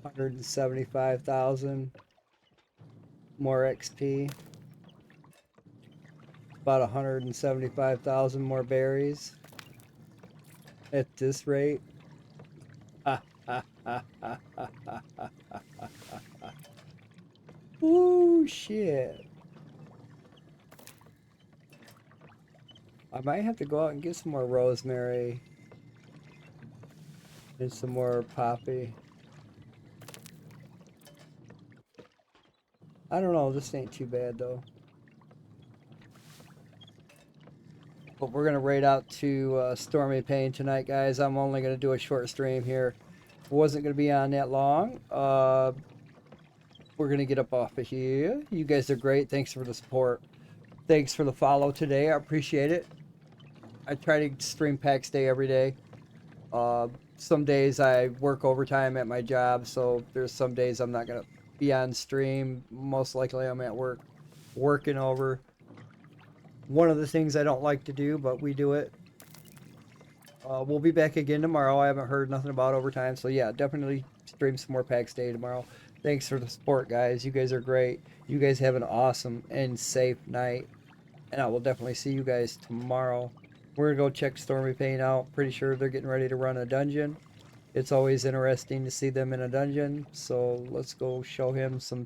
175,000 more XP. About 175,000 more berries. At this rate. Ooh, shit. I might have to go out and get some more rosemary. And some more poppy. I don't know, this ain't too bad though. But we're gonna raid out to Stormy Pain tonight, guys. I'm only gonna do a short stream here. Wasn't gonna be on that long. We're gonna get up off of here. You guys are great. Thanks for the support. Thanks for the follow today. I appreciate it. I try to stream PAX Day every day. Some days I work overtime at my job, so there's some days I'm not gonna be on stream. Most likely I'm at work working over. One of the things I don't like to do, but we do it. We'll be back again tomorrow. I haven't heard nothing about overtime, so yeah, definitely stream some more PAX Day tomorrow. Thanks for the support, guys. You guys are great. You guys have an awesome and safe night, and I will definitely see you guys tomorrow. We're gonna go check Stormy Pain out. Pretty sure they're getting ready to run a dungeon. It's always interesting to see them in a dungeon, so let's go show him some